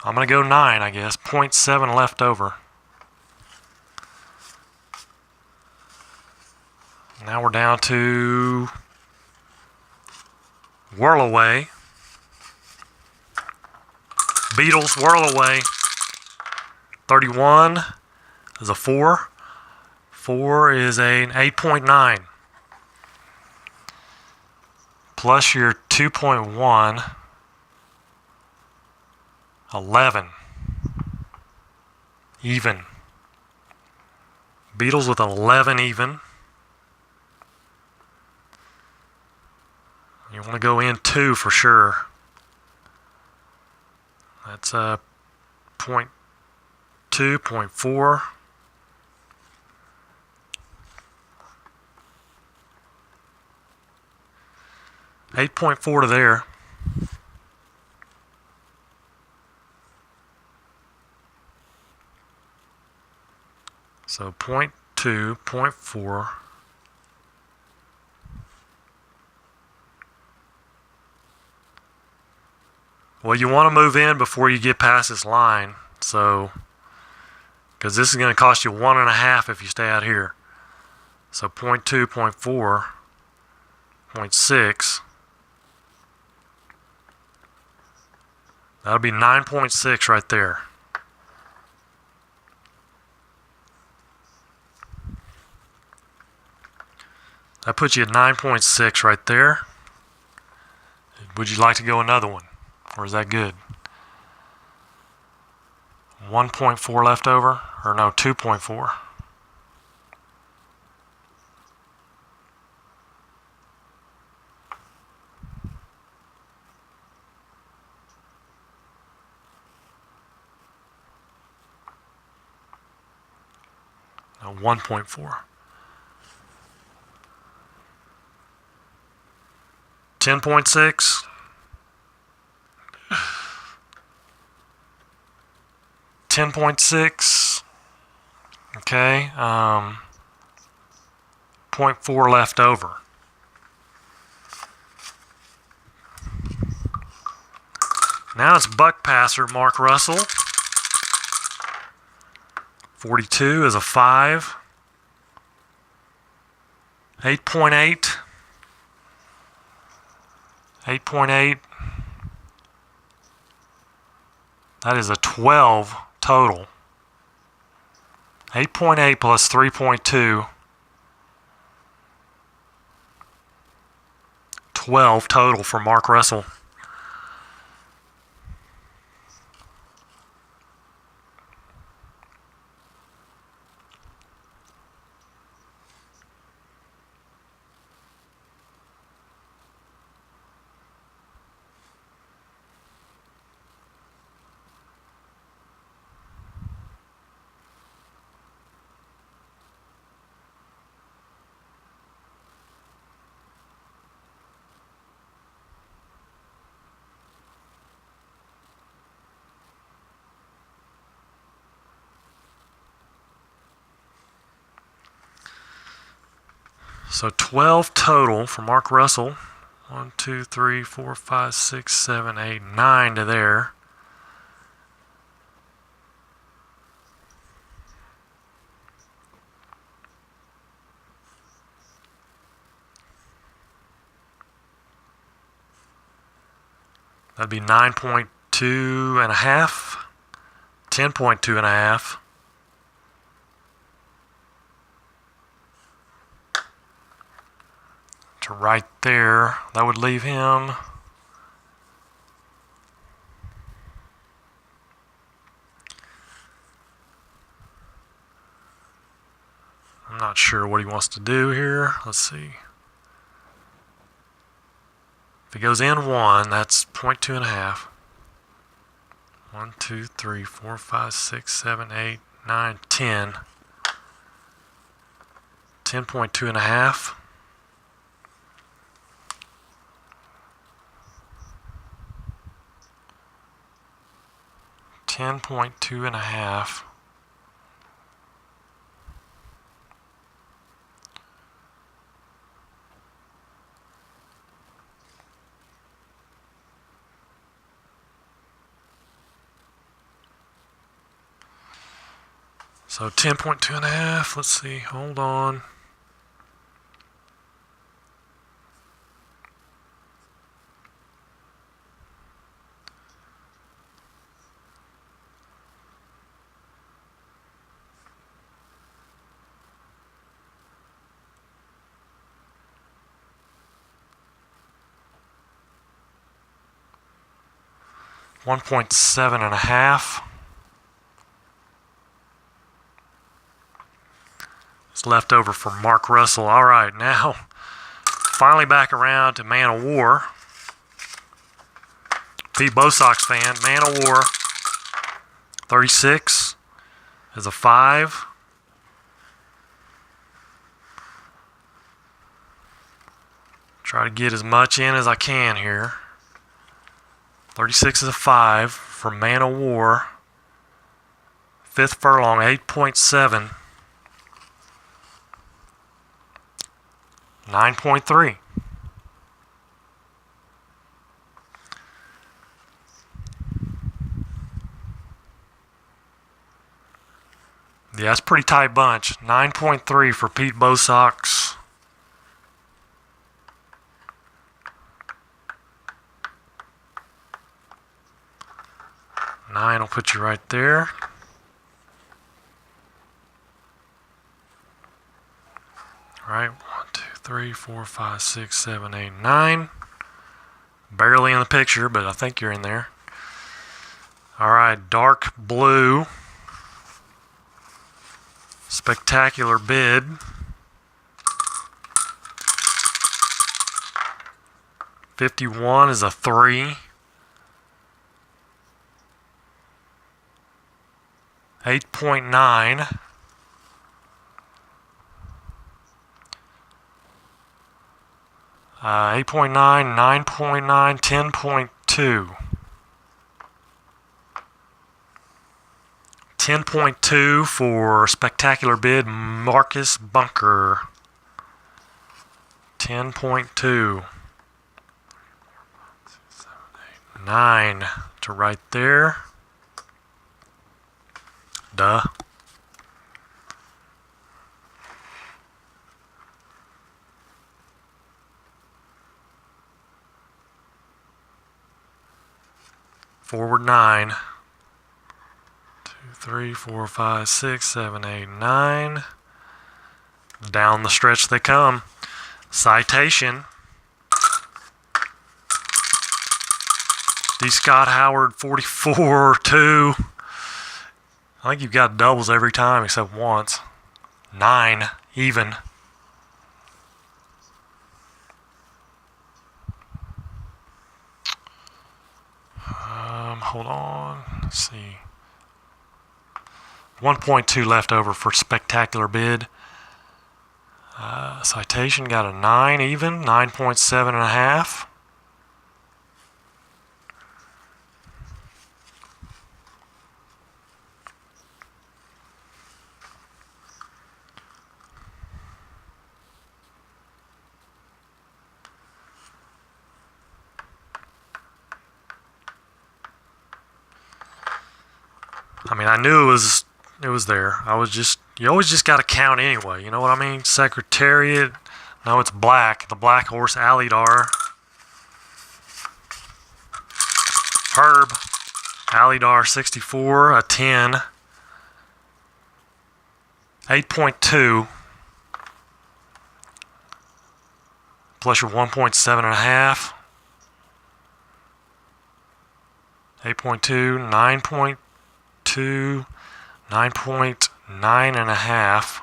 I'm going to go 9, I guess. 0.7 left over. Now we're down to Whirl Away. Beatles Whirl Away. 31 is a 4. 4 is an 8.9. Plus your 2.1. 11. Even. Beatles with 11 even. You want to go in 2 for sure. That's 0.2, 0.4. $8.4 to there. So 0.2, 0.4. Well, you want to move in before you get past this line, so because this is going to cost you 1.5 if you stay out here. So 0.2, 0.4, 0.6. That'll be 9.6 right there. That puts you at 9.6 right there. Would you like to go another one? Or is that good? 1.4 left over? Or no, 2.4. No, 1.4. 10.6. 10.6. Okay. 0.4 left over. Now it's Buck Passer, Mark Russell. 42 is a 5. 8.8. 8.8. That is a 12 total. 8.8 plus 3.2. 12 total for Mark Russell. So 12 total for Mark Russell. 1, 2, 3, 4, 5, 6, 7, 8, 9 to there. That'd be 9.2 and a half, 10.2 and a half. To right there, that would leave him I'm not sure what he wants to do here. Let's see. If he goes in 1, that's 0.2 and a half. 1, 2, 3, 4, 5, 6, 7, 8, 9, 10. 10.2 and a half. $10.2 and a half. So 10.2 and a half. Let's see. Hold on. $1.7 and a half. It's left over for Mark Russell. All right, now finally back around to Man of War. Pete Bo Sox fan, Man of War. 36 is a 5. Try to get as much in as I can here. 36 is a 5 for Man of War. 5th furlong, 8.7. 9.3. Yeah, it's a pretty tight bunch. 9.3 for Pete Bo Sox. Nine will put you right there. All right, 1, 2, 3, 4, 5, 6, 7, 8, 9. Barely in the picture, but I think you're in there. All right, dark blue. Spectacular bid. $51 is a 3. 8.9. 8.9, 9.9, 10.2. 10.2 for spectacular bid Marcus Bunker. 10.2. 9 to right there. Duh. Forward 9. 2, 3, 4, 5, 6, 7, 8, 9. Down the stretch they come. Citation. D. Scott Howard, 44-2. I think you've got doubles every time except once. 9 even. Hold on. Let's see. 1.2 left over for spectacular bid. Citation got a 9 even. 9.7 and a half. I mean, I knew it was there. You always just got to count anyway. You know what I mean? Secretariat. No, it's black. The black horse, Alidar. Herb. Alidar 64, a 10. 8.2. Plus your 1.7 and a half. 8.2, 9.2, 9.9 and a half.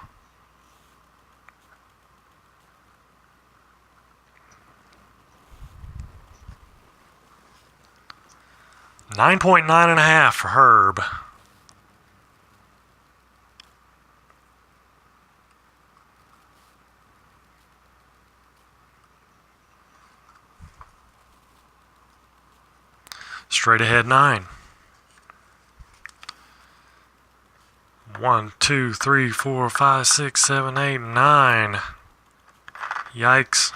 9.9 and a half for Herb. Straight ahead 9. 1, 2, 3, 4, 5, 6, 7, 8, 9. Yikes.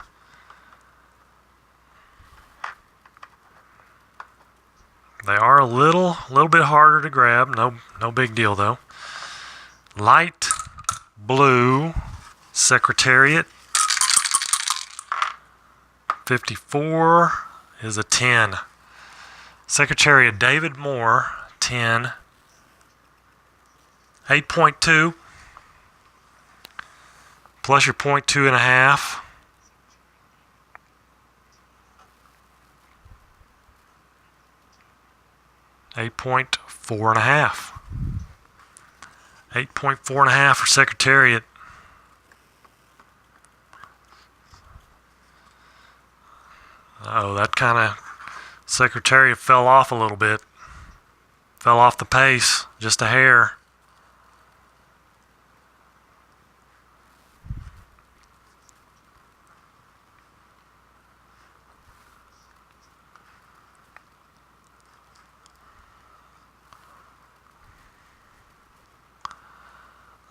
They are a little bit harder to grab. No big deal though. Light blue Secretariat 54 is a 10. Secretariat David Moore 10. 8.2 plus your 0.2 and a half. 8.4 and a half. 8.4 and a half for Secretariat. Oh, that kind of Secretariat fell off a little bit. Fell off the pace, just a hair.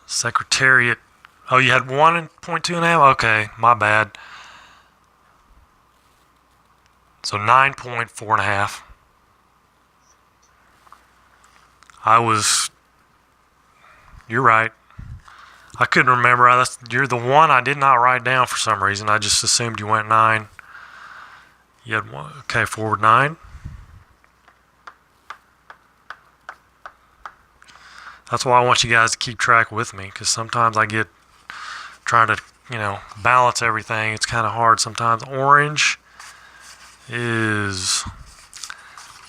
Secretariat. Oh, you had 1.2 and a half? Okay, my bad. So 9.4 and a half. You're right. I couldn't remember. You're the one I did not write down for some reason. I just assumed you went 9. You had one. Okay, forward 9. That's why I want you guys to keep track with me, because sometimes I get trying to, balance everything. It's kind of hard sometimes. Orange is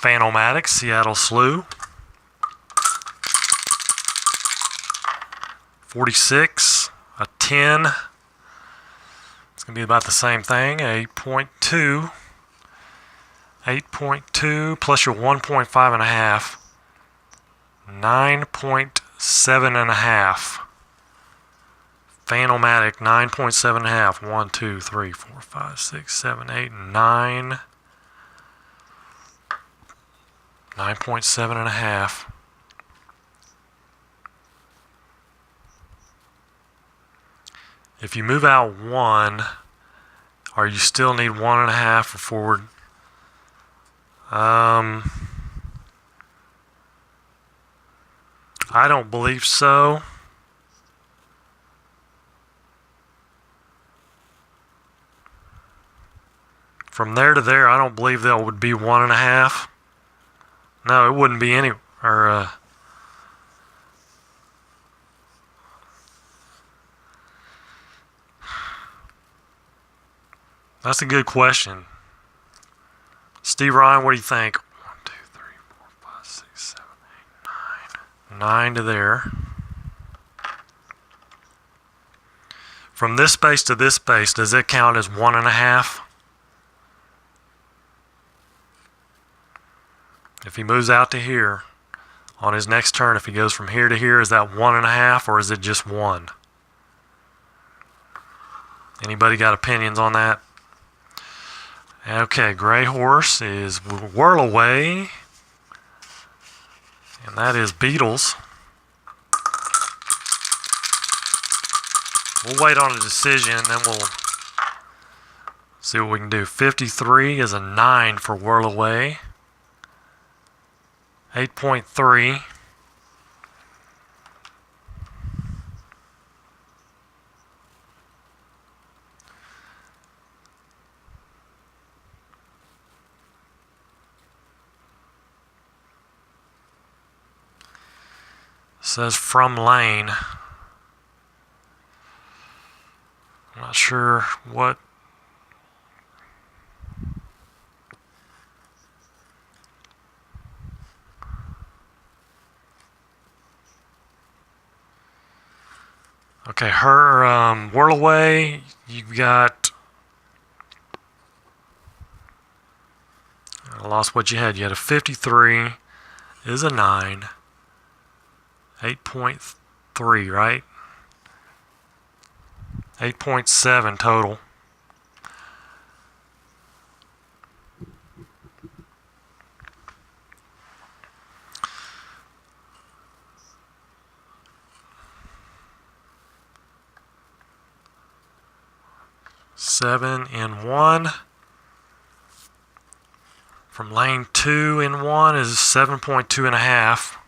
Phanomatic, Seattle Slew. 46, a 10. It's going to be about the same thing, 8.2. 8.2 plus your 1.5 and a half. 9.7 and a half. Phanomatic 9.7 and a half. 1, 2, 3, 4, 5, 6, 7, 8, 9. 9.7 and a half. If you move out 1, or you still need 1.5 for forward. I don't believe so. From there to there, I don't believe that would be 1.5. No, it wouldn't be any. That's a good question. Steve Ryan, what do you think? 1, 2, 3, 4, 5, 6, 7, 8, 9. 9 to there. From this space to this space, does it count as 1.5? If he moves out to here, on his next turn, if he goes from here to here, is that 1.5 or is it just 1? Anybody got opinions on that? Okay, Gray Horse is Whirl Away, and that is Beatles. We'll wait on a decision, then we'll see what we can do. 53 is a 9 for Whirl Away. 8.3. says from lane. I'm not sure what. Okay, her whirl away, you've got, I lost what you had. You had a 53, is a 9, 8.3, right? 8.7 total. Seven in one. From lane 2 in 1 is 7.2 and a half.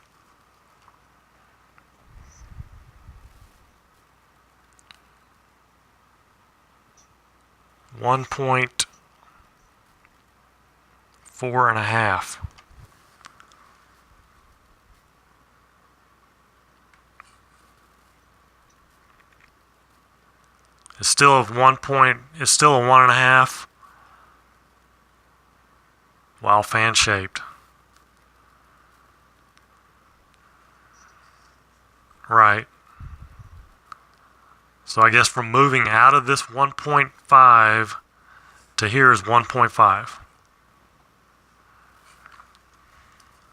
.4 and a half. It's still a 1 point. It's still a 1.5. While fan shaped. Right. So I guess from moving out of this 1.5 to here is 1.5.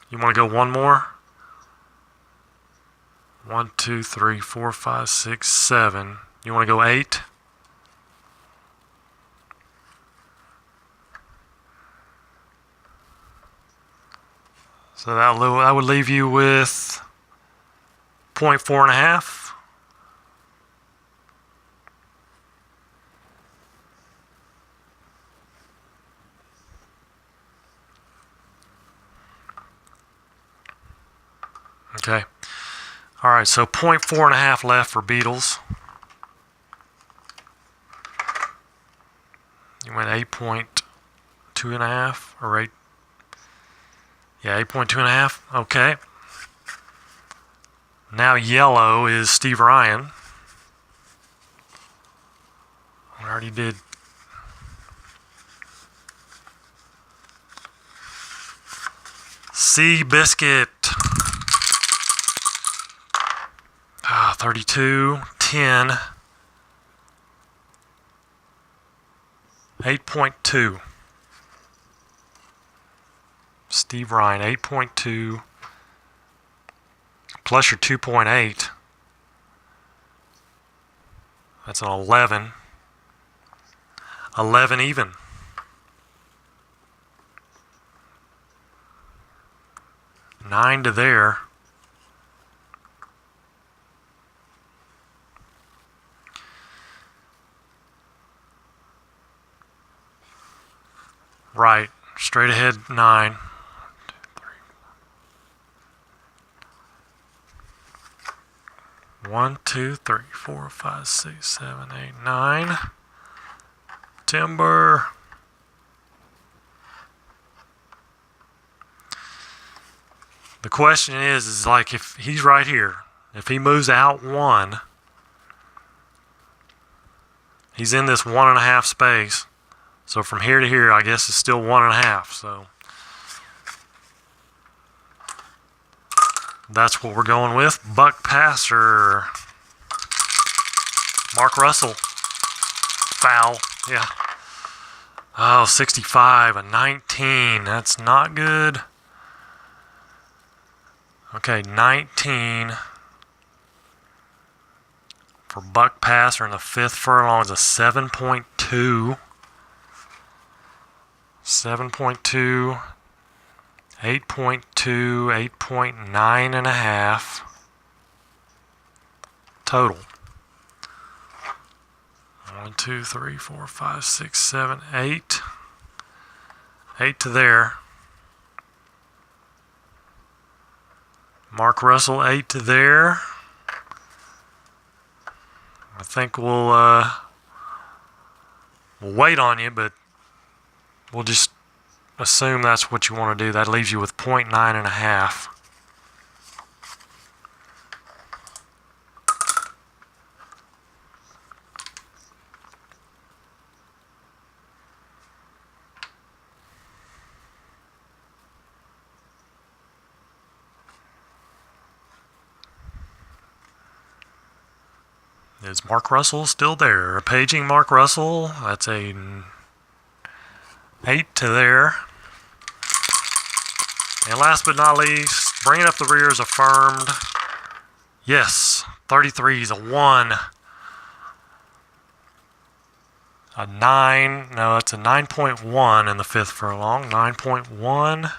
You want to go one more? 1, 2, 3, 4, 5, 6, 7. You want to go 8? So that would leave you with 0.4 and a half. Okay. All right, so 0.4 and a half left for beetles. You went 8.2 and a half or 8. Yeah, 8.2 and a half. Okay. Now yellow is Steve Ryan. I already did. Sea Biscuit. 32, 10, 8.2. Steve Ryan, 8.2 plus your 2.8. That's an 11. 11 even. Nine to there. Right, straight ahead 9. 1, 2, 3, 4, 5, 6, 7, 8, 9. Timber. The question is like if he's right here, if he moves out 1, he's in this 1.5 space. So from here to here, I guess it's still 1.5. So that's what we're going with. Buck passer. Mark Russell. Foul. Yeah. Oh, 65. A 19. That's not good. Okay, 19 for buck passer in the 5th furlong is a 7.2. 7.2, 8.2, 8.9 and a half total. 1, 2, 3, 4, 5, 6, 7, 8. 8 to there. Mark Russell, 8 to there. I think we'll wait on you, but we'll just assume that's what you want to do. That leaves you with 0.9 and a half. Is Mark Russell still there? Paging Mark Russell. That's a 8 to there. And last but not least, bringing up the rear is affirmed. Yes, 33 is a 1. A 9. No, it's a 9.1 in the 5th furlong. 9.1.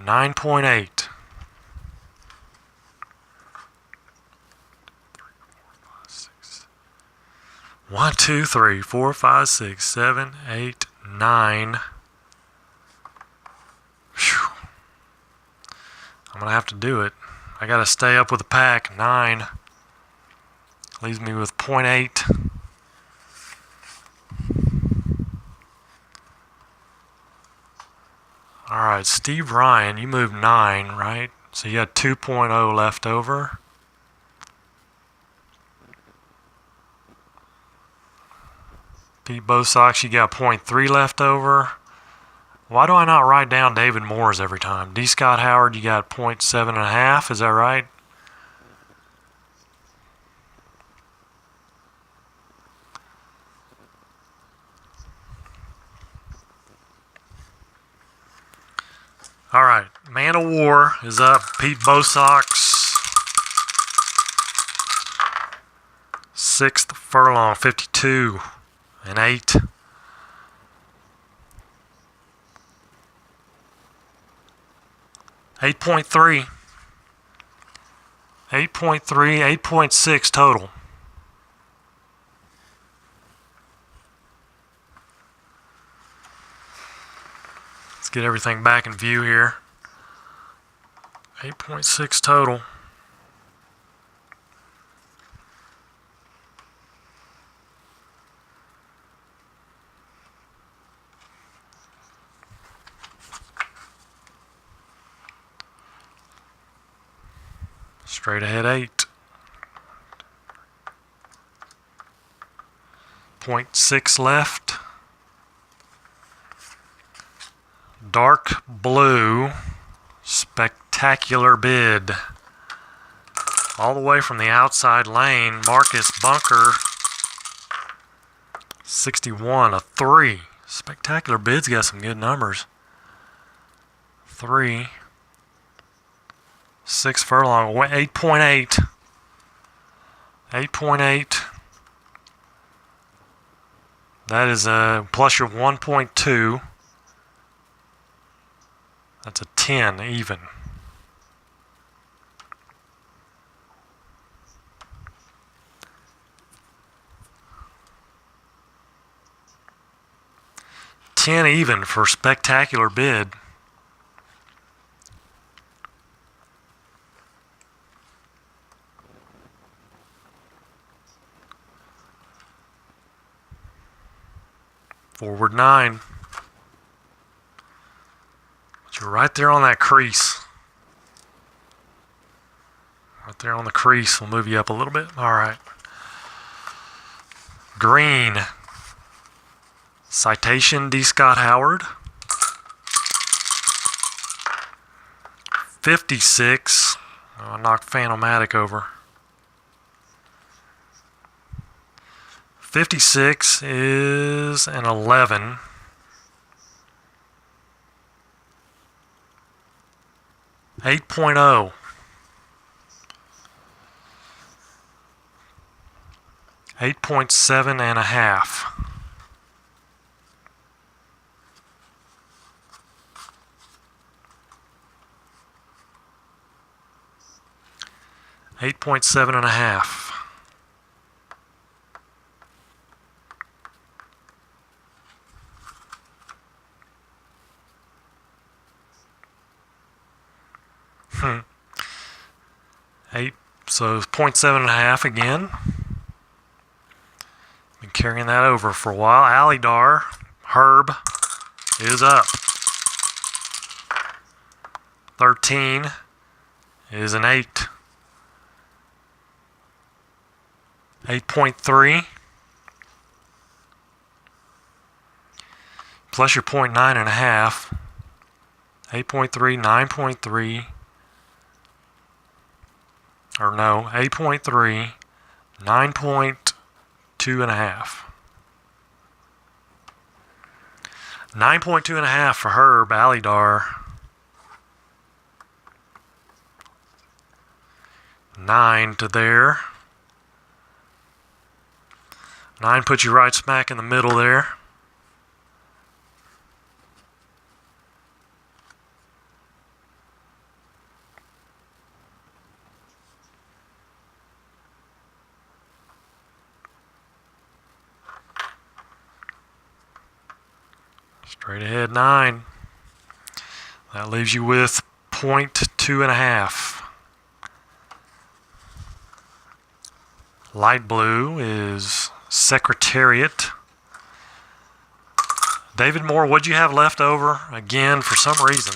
9.8. 1, 2, 3, 4, 5, 6, 7, 8, 9. Whew. I'm going to have to do it. I got to stay up with the pack. 9. Leaves me with 0.8. Alright, Steve Ryan, you moved 9, right? So you got 2.0 left over. Pete Bosox, you got 0.3 left over. Why do I not write down David Moore's every time? D. Scott Howard, you got 0.7.5, is that right? Alright, Man of War is up. Pete Bosox. 6th furlong, 52 and 8. 8.3. 8.3, 8.6 total. Let's get everything back in view here. 8.6 total. Straight ahead 8. 0.6 left. Dark blue. Spectacular Bid. All the way from the outside lane. Marcus Bunker. 61, a 3. Spectacular Bid's got some good numbers. 3. 6 furlong, 8.8. 8.8. That is a plus your 1.2. That's a 10 even. $10 even for Spectacular Bid. Forward 9. But you're right there on that crease. Right there on the crease. We'll move you up a little bit. All right. Green. Citation D. Scott Howard. 56. Oh, I knocked Phantomatic over. 56 is an 11. $8.0. 8.7 and a half. $8.7 and a half. Eight, so 0.7 and a half again. Been carrying that over for a while. Alidar, Herb, is up. 13 is an 8. 8.3 plus your 0.9 and a half. 8.3, 9.3, or no, 8.3, 9.2 and a half. 9.2 and a half for Herb Alidar. 9 to there. 9 puts you right smack in the middle there. Straight ahead 9. That leaves you with 0.2 and a half. Light blue is Secretariat. David Moore, what'd you have left over? Again, for some reason.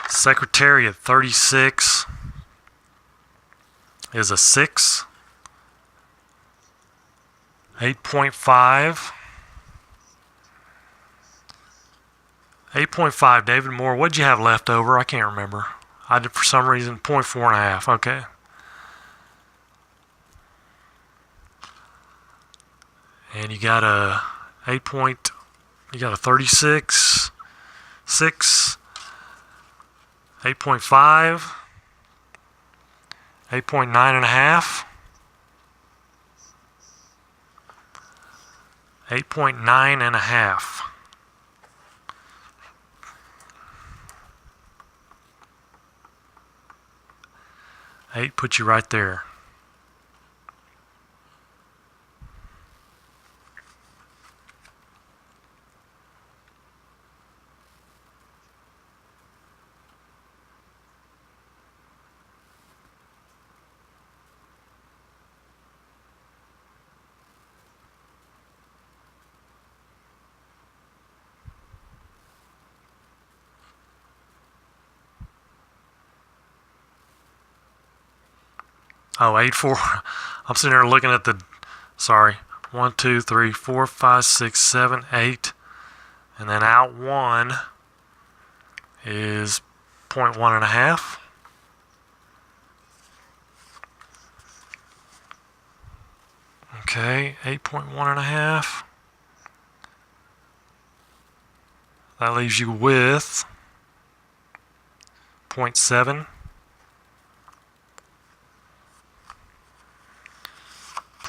Secretariat 36 is a 6. 8.5. 8.5, David Moore, what'd you have left over? I can't remember. I did, for some reason, 0.4 and a half. Okay. And you got a 8 point, you got a 36, 6, 8.5, 8.9 and a half, 8.9 and a half. Eight puts you right there. Oh, 8-4. I'm sitting there looking at the, sorry, 1, 2, 3, 4, 5, 6, 7, 8. And then out 1 is 0.1 and a half. Okay, 8.1 and a half. That leaves you with 0.7.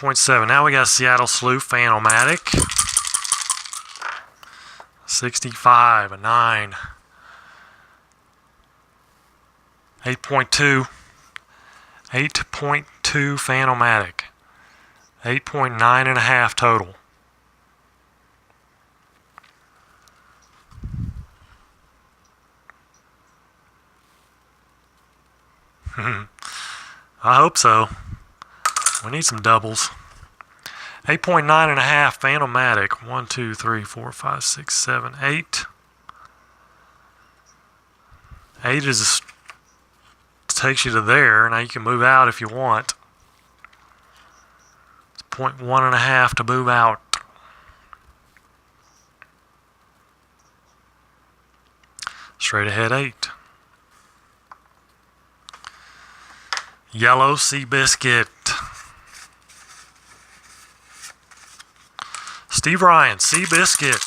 0.7. Now we got Seattle Sleuth Fan-O-Matic. 65, a 9. 8.2. 8.2 Fan-O-Matic. 8.9 and a half total. I hope so. We need some doubles. 8.9 and a half Fan-O-Matic. 1, 2, 3, 4, 5, 6, 7, 8. 8 is takes you to there. Now you can move out if you want. It's 0.1 and a half to move out. Straight ahead 8. Yellow Seabiscuit. Steve Ryan, Seabiscuit.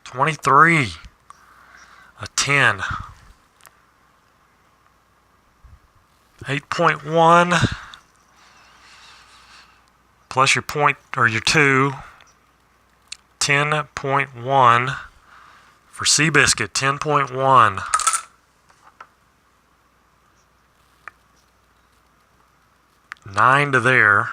23. A 10. 8.1 plus your point or your 2. 10.1 for Seabiscuit. 10.1. Nine to there.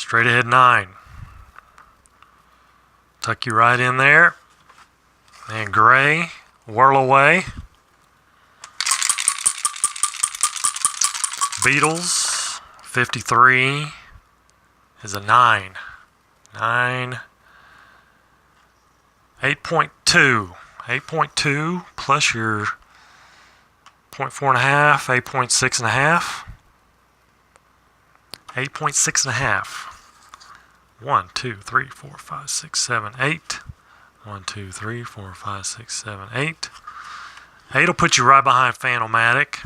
Straight ahead 9. Tuck you right in there. And gray, whirl away. Beatles, 53 is a 9. 9. 8.2. 8.2 plus your 0.4 and a half, 8.6 and a half. 8.6 and a half. 1, 2, 3, 4, 5, 6, 7, 8. 1, 2, 3, 4, 5, 6, 7, 8. 8 will put you right behind Phantomatic.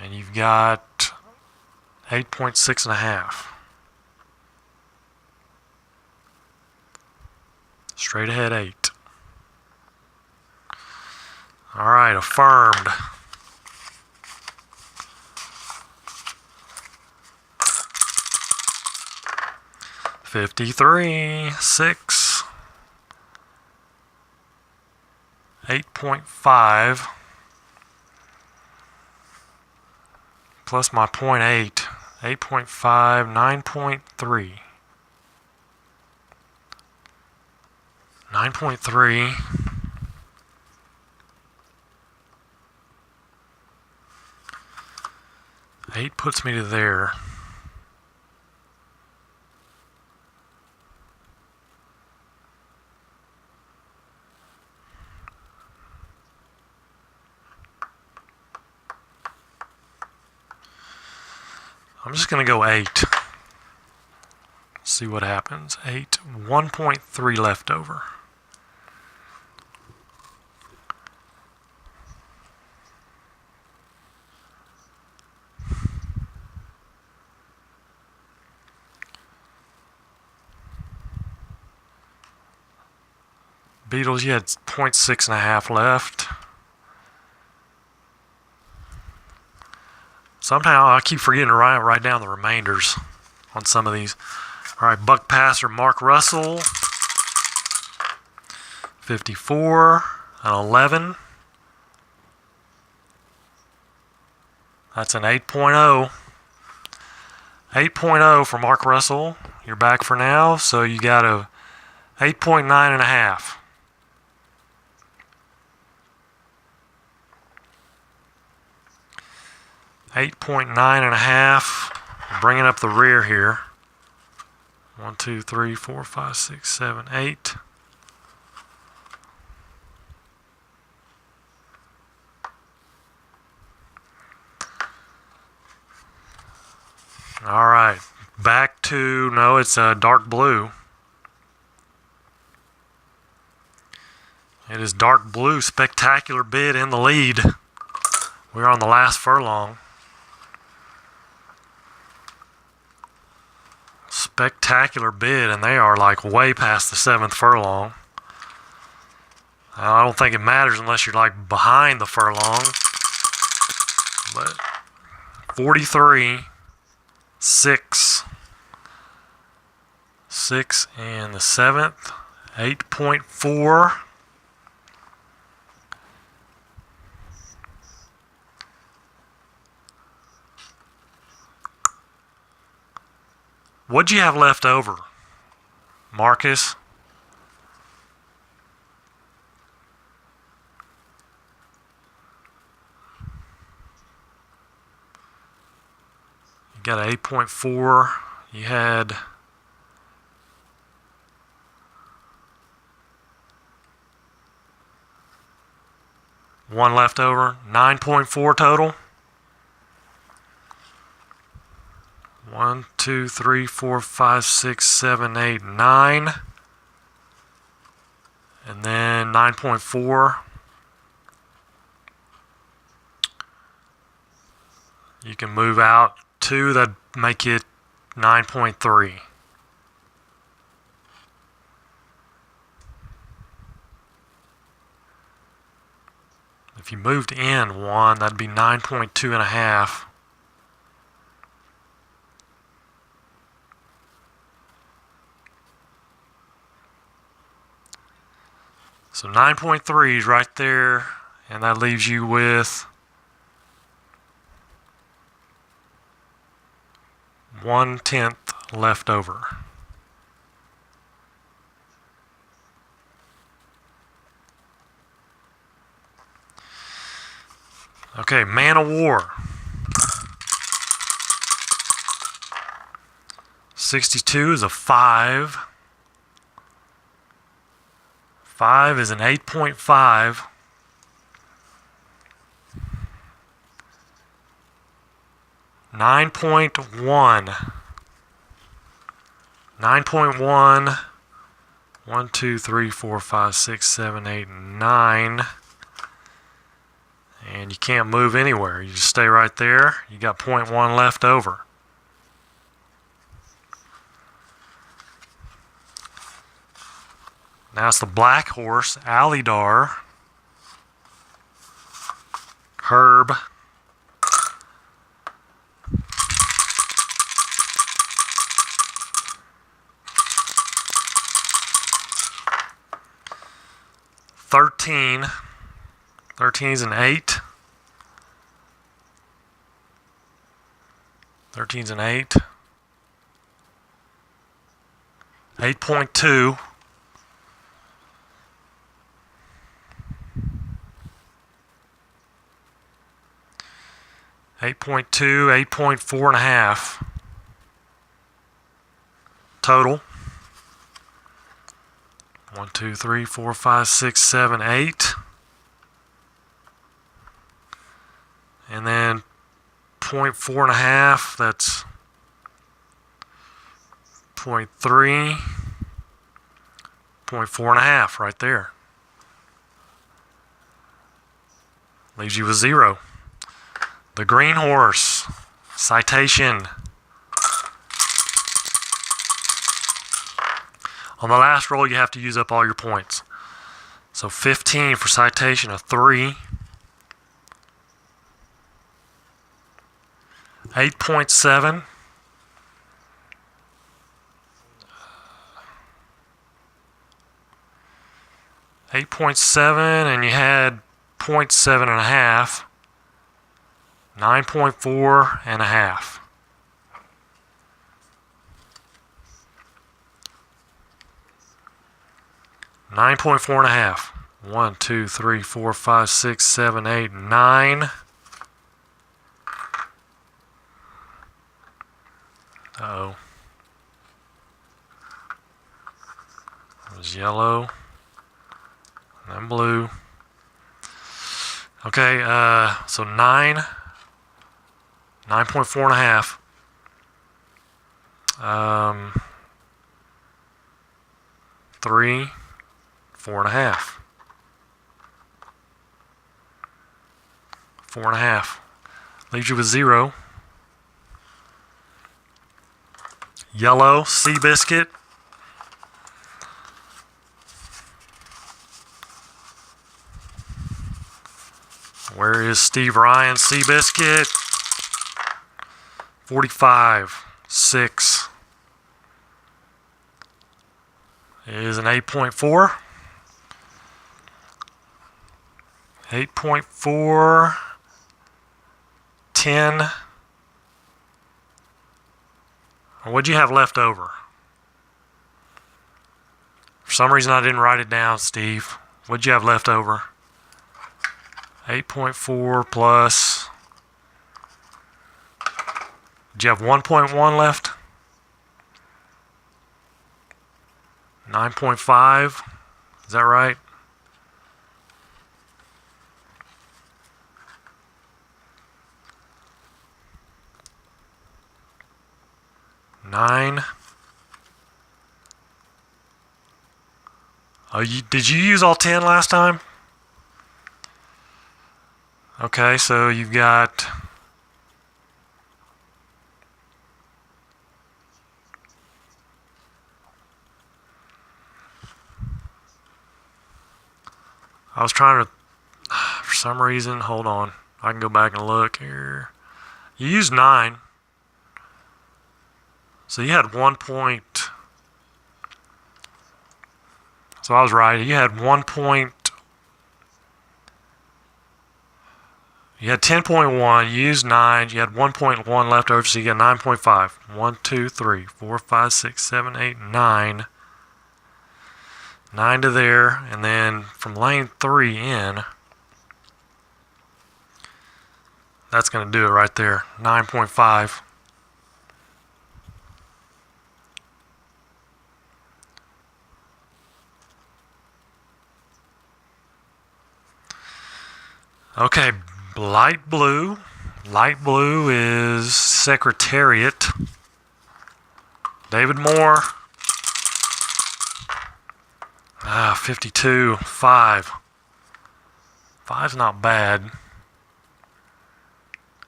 And you've got 8.6 and a half. Straight ahead 8. All right, affirmed. $53, 6, 8.5 plus my 0.8, 8.5, 9.3. 9.3. Eight puts me to there. I'm just going to go 8. See what happens. 8, 1.3 left over. Beatles, you had 0.6 and a half left. Somehow I keep forgetting to write down the remainders on some of these. All right, Buck Passer, Mark Russell. 54, an 11. That's an 8.0. 8.0 for Mark Russell. You're back for now, so you got a 8.9 and a half. 8.9 and a half. Bringing up the rear here. 1, 2, 3, 4, 5, 6, 7, 8. All right, back to, no, it's a dark blue. It is dark blue, spectacular bid in the lead. We're on the last furlong. Spectacular bid, and they are like way past the 7th furlong. I don't think it matters unless you're like behind the furlong. But 43, 6, 6 in the 7th, 8.4. What'd you have left over, Marcus? You got an 8.4. You had one left over. 9.4 total. 1, 2, 3, 4, 5, 6, 7, 8, 9. And then 9.4. You can move out 2, that'd make it 9.3. If you moved in 1, that'd be 9.2 and a half. So 9.3 is right there, and that leaves you with 1/10 left over. Okay, Man of War. 62 is a 5. 5 is an 8.5. 9.1. 9.1. 1, 2, 3, 4, 5, 6, 7, 8, 9. And you can't move anywhere. You just stay right there. You got 0.1 left over. Now it's the black horse, Alidar, Herb, $13. 13 is an 8. 13 is an 8. 8.2. 8.2, 8.4 and a half total. 1, 2, 3, 4, 5, 6, 7, 8. And then 0.4 and a half, that's 0.3, 0.4 and a half right there. Leaves you with 0. The green horse, Citation. On the last roll, you have to use up all your points. So 15 for Citation, a 3. 8.7. 8.7, and you had 0.7 and a half. 9.4 and a half. $9.4 and a half. 1, 2, 3, 4, 5, 6, 7, 8, 9. Uh-oh. It was yellow. And then blue. Okay, so 9. 9.4 and a half. 3, 4 and a half. 4 and a half. Leaves you with 0. Yellow, Seabiscuit. Where is Steve Ryan, Seabiscuit? 45, 6. Is an 8.4. 8.4. 10. What'd you have left over? For some reason I didn't write it down, Steve. What'd you have left over? 8.4 plus. Did you have 1.1 left? 9.5. Is that right? Nine. Oh, did you use all 10 last time? Okay, so you've got I was trying to, for some reason, hold on. I can go back and look here. You used 9. So you had 1 point. So I was right. You had 1 point. You had 10.1. You used 9. You had 1.1 left over, so you got 9.5. 1, 2, 3, 4, 5, 6, 7, 8, 9. 9 to there, and then from lane 3 in, that's going to do it right there. 9.5. Okay, light blue Light blue is Secretariat. David Moore. 52. 5. 5's not bad.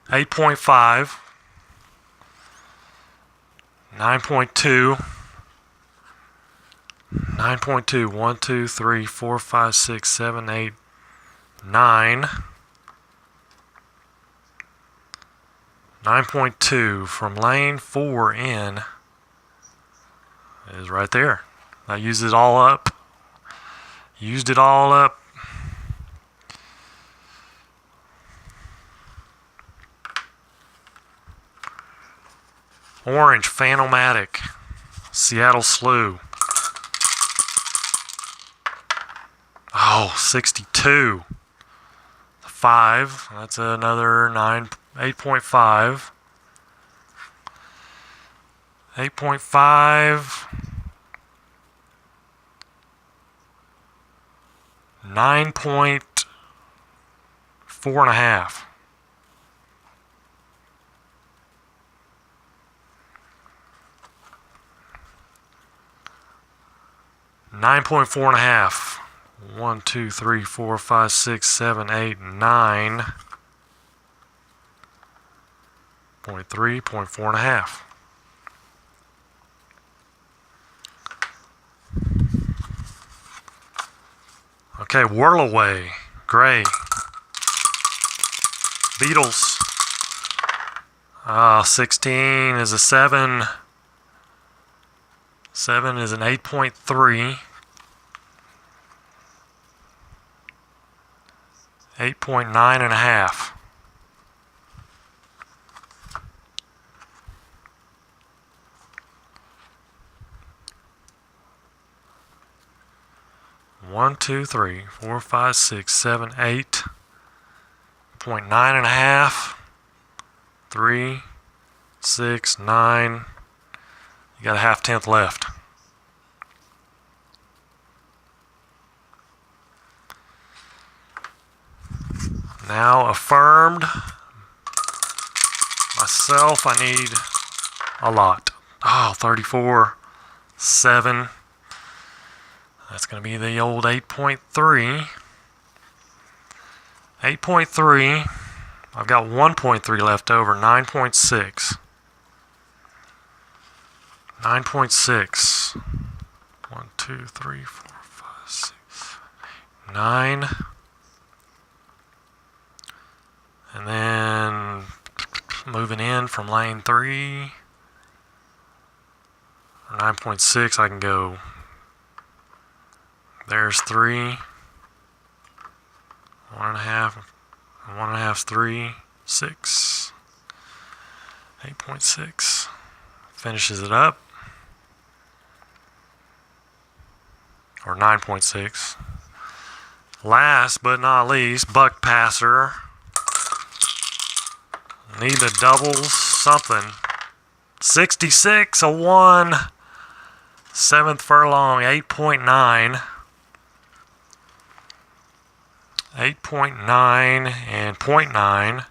8.5. 9.2. 9.2. 1, 2, 3, 4, 5, 6, 7, 8, 9. 9.2 from lane 4 in is right there. I used it all up. Used it all up. Orange Phantomatic, Seattle Slew. Oh, 62. 5. That's another 9. 8.5. 8.5. 9.4.5. 9.4.5. 1, 2, 3, 4, 5, 6, 7, 8, 9. 0.3, 0.4.5. Okay, Whirl Away, gray. Beatles. 16 is a 7. 7 is an 8.3. 8.9.5. One, 2, 3, 4, 5, 6, 7, 8.9.5. 3, 6, 9. You got a 0.5 left. Now affirmed. Myself, I need a lot. Oh, 34, 7. That's going to be the old 8.3. 8.3. I've got 1.3 left over. 9.6. 9.6. 1, 2, 3, 4, 5, 6, 9. And then moving in from lane 3. 9.6, I can go. There's 3. 1.5. 1.5's 3. 6. 8.6. Finishes it up. Or 9.6. Last but not least, Buck Passer. Need a doubles, something. 66, a 1. 7th furlong, 8.9. 8.9 and 0.9.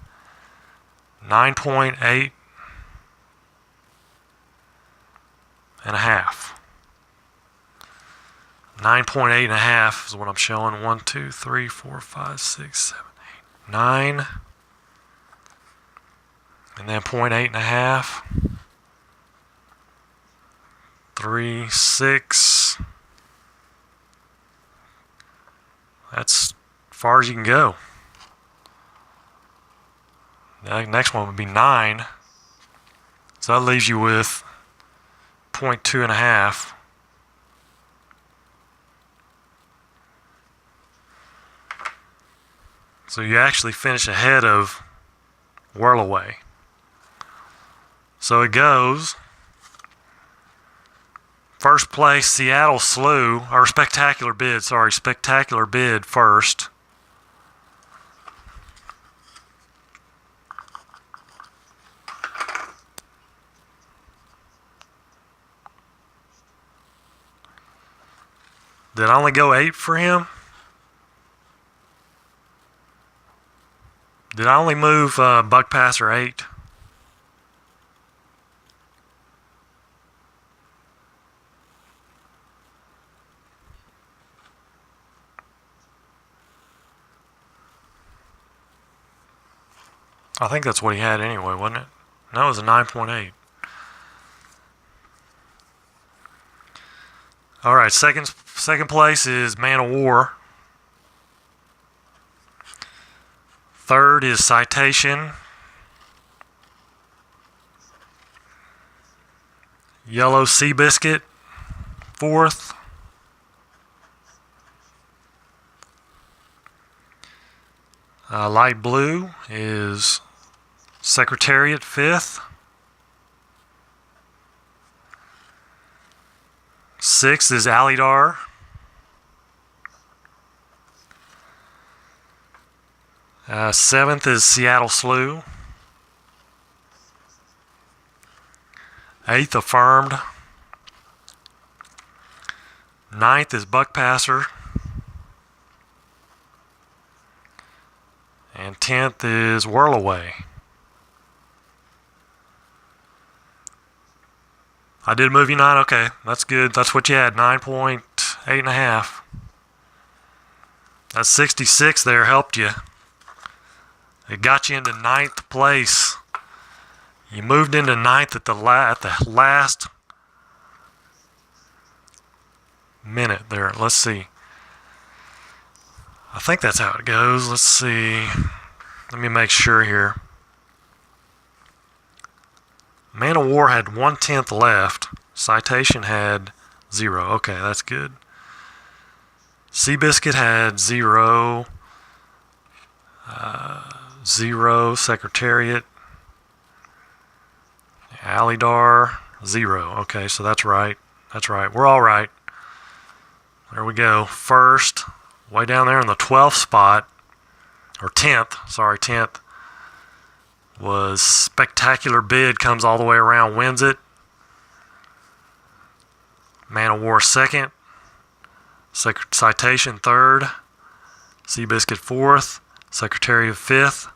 9.8 and a half. 9.8 and a half is what I'm showing. 1, 2, 3, 4, 5, 6, 7, 8, 9. And then 0.8 and a half. 3, 6. That's as far as you can go. The next one would be 9. So that leaves you with 0.2 and a half. So you actually finish ahead of Whirl Away. So it goes. First place, Seattle Slew, or Spectacular Bid, sorry, Spectacular Bid first. Did I only go 8 for him? Did Did I only move Buck Passer 8? I think that's what he had anyway, wasn't it? No, it was a 9.8. All right, second place is Man of War. Third is Citation. Yellow Seabiscuit. Fourth. Light blue is Secretariat. Fifth. Sixth is Alidar. Seventh is Seattle Slew. Eighth, Affirmed. Ninth is Buck Passer. And 10th is Whirlaway. I did move you 9. Okay, that's good. That's what you had, 9.8.5. That 66 there helped you. It got you into 9th place. You moved into 9th at the last minute there. Let's see. I think that's how it goes. Let's see. Let me make sure here. Man of War had 1/10 left. Citation had 0. Okay, that's good. Seabiscuit had 0. 0. Secretariat. Alidar, 0. Okay, so that's right. That's right. We're all right. There we go. First, way down there in the 12th spot, or 10th, sorry, 10th, was Spectacular Bid, comes all the way around, wins it. Man of War second. Citation third. Seabiscuit fourth. Secretariat fifth.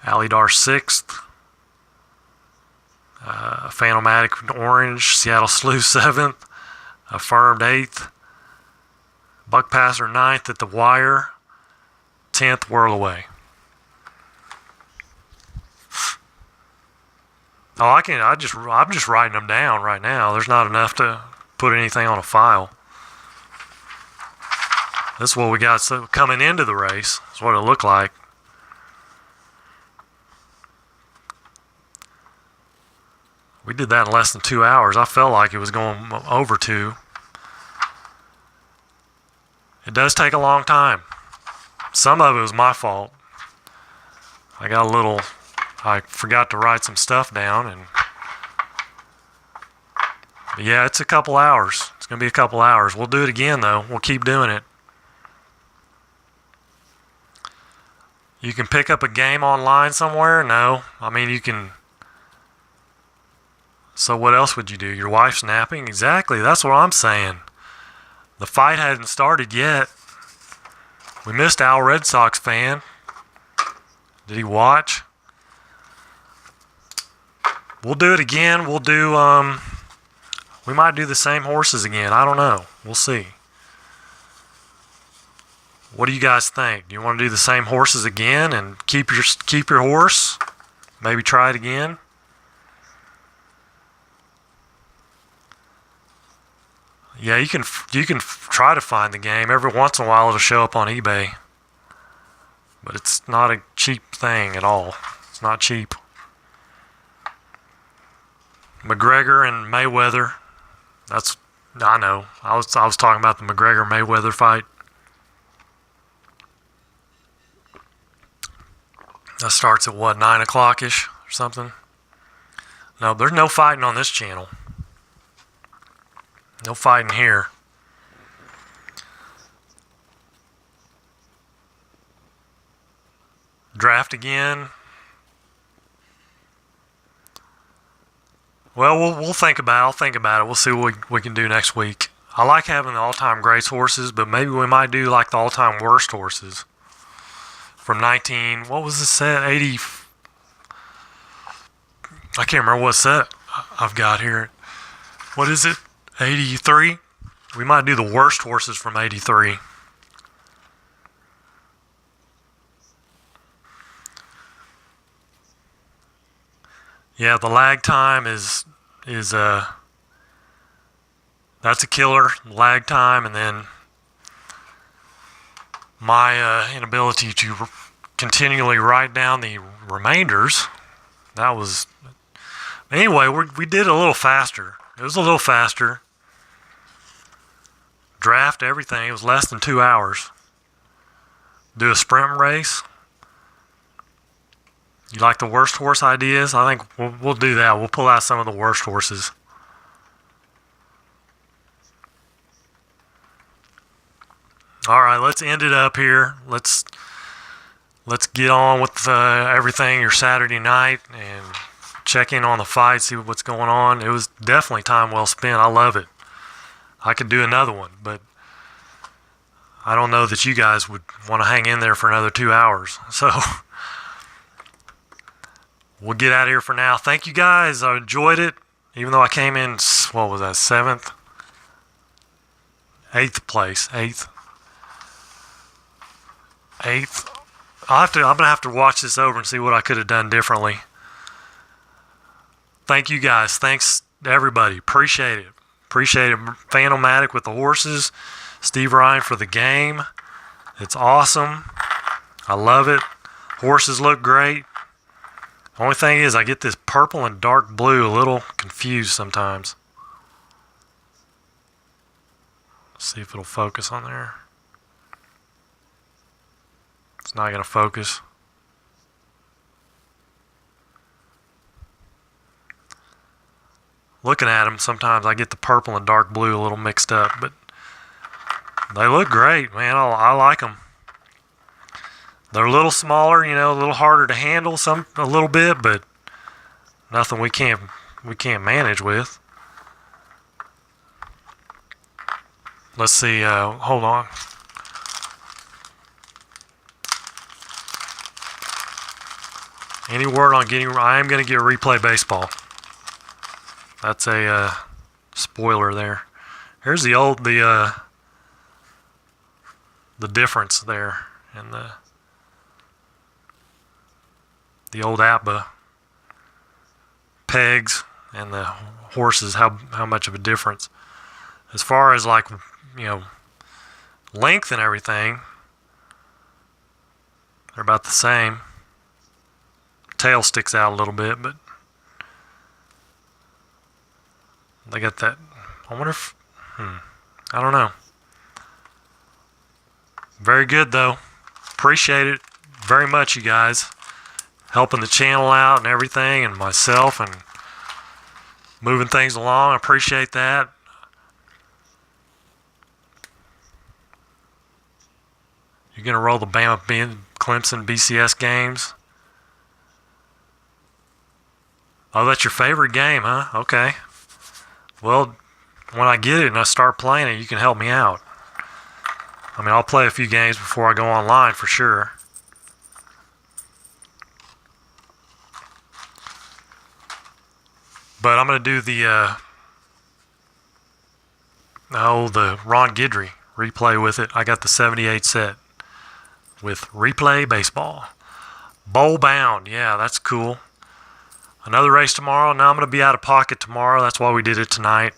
Alidar sixth. Phantomatic Orange, Seattle Slew seventh. Affirmed eighth. Buck Passer ninth at the wire. 10th, Whirlaway. Oh, I'm just writing them down right now. There's not enough to put anything on a file. This is what we got coming into the race. That's what it looked like. We did that in less than 2 hours. I felt like it was going over 2. It does take a long time. Some of it was my fault. I forgot to write some stuff down, but yeah, it's a couple hours. It's going to be a couple hours. We'll do it again, though. We'll keep doing it. You can pick up a game online somewhere? No. I mean, you can. So what else would you do? Your wife's napping? Exactly. That's what I'm saying. The fight hadn't started yet. We missed Al Red Sox fan. Did he watch? We'll do it again. We might do the same horses again. I don't know. We'll see. What do you guys think? Do you want to do the same horses again and keep your horse? Maybe try it again? Yeah, you can try to find the game. Every once in a while it'll show up on eBay. But it's not a cheap thing at all. It's not cheap. McGregor and Mayweather. I know. I was talking about the McGregor-Mayweather fight. That starts at what, 9 o'clock-ish or something? No, there's no fighting on this channel. No fighting here. Draft again. Well, we'll think about it. I'll think about it. We'll see what we can do next week. I like having the all-time greats horses, but maybe we might do like the all-time worst horses. from 19, what was the set? 80, I can't remember what set I've got here. What is it? 83? We might do the worst horses from 83. Yeah, the lag time is that's a killer, lag time, and then my inability to continually write down the remainders. That was anyway. We did it a little faster. It was a little faster. Draft everything. It was less than 2 hours. Do a sprint race. You like the worst horse ideas? I think we'll do that. We'll pull out some of the worst horses. All right, let's end it up here. Let's get on with everything your Saturday night and check in on the fight, see what's going on. It was definitely time well spent. I love it. I could do another one, but I don't know that you guys would want to hang in there for another 2 hours. So we'll get out of here for now. Thank you guys. I enjoyed it, even though I came in, what was that, 7th? 8th place. 8th. I'm gonna have to watch this over and see what I could have done differently. Thank you guys. Thanks to everybody. Appreciate it. Appreciate it. Fanomatic with the horses. Steve Ryan for the game. It's awesome. I love it. Horses look great. Only thing is, I get this purple and dark blue a little confused sometimes. Let's see if it'll focus on there. It's not going to focus. Looking at them, sometimes I get the purple and dark blue a little mixed up, but they look great, man. I like them. They're a little smaller, a little harder to handle a little bit, but nothing we can't manage with. Let's see. Hold on. Any word on getting? I am going to get replay baseball. That's a spoiler there. Here's the difference there in the old Apba pegs and the horses. How much of a difference? As far as length and everything, they're about the same. Tail sticks out a little bit, but they got that. I wonder if I don't know. Very good though. Appreciate it very much, you guys, helping the channel out and everything, and myself, and moving things along. I appreciate that. You're gonna roll the Bama Clemson BCS games. Oh, that's your favorite game, huh? Okay. Well, when I get it and I start playing it, you can help me out. I mean, I'll play a few games before I go online for sure. But I'm going to do the Ron Guidry replay with it. I got the 78 set with replay baseball. Bowl bound. Yeah, that's cool. Another race tomorrow. Now I'm going to be out of pocket tomorrow. That's why we did it tonight.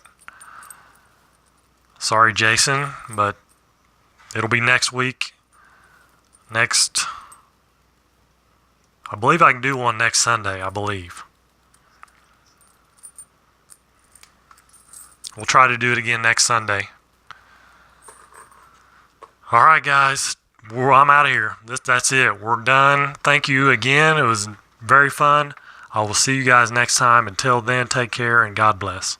Sorry, Jason, but it'll be next week. I believe I can do one next Sunday, I believe. We'll try to do it again next Sunday. All right, guys. I'm out of here. That's it. We're done. Thank you again. It was very fun. I will see you guys next time. Until then, take care and God bless.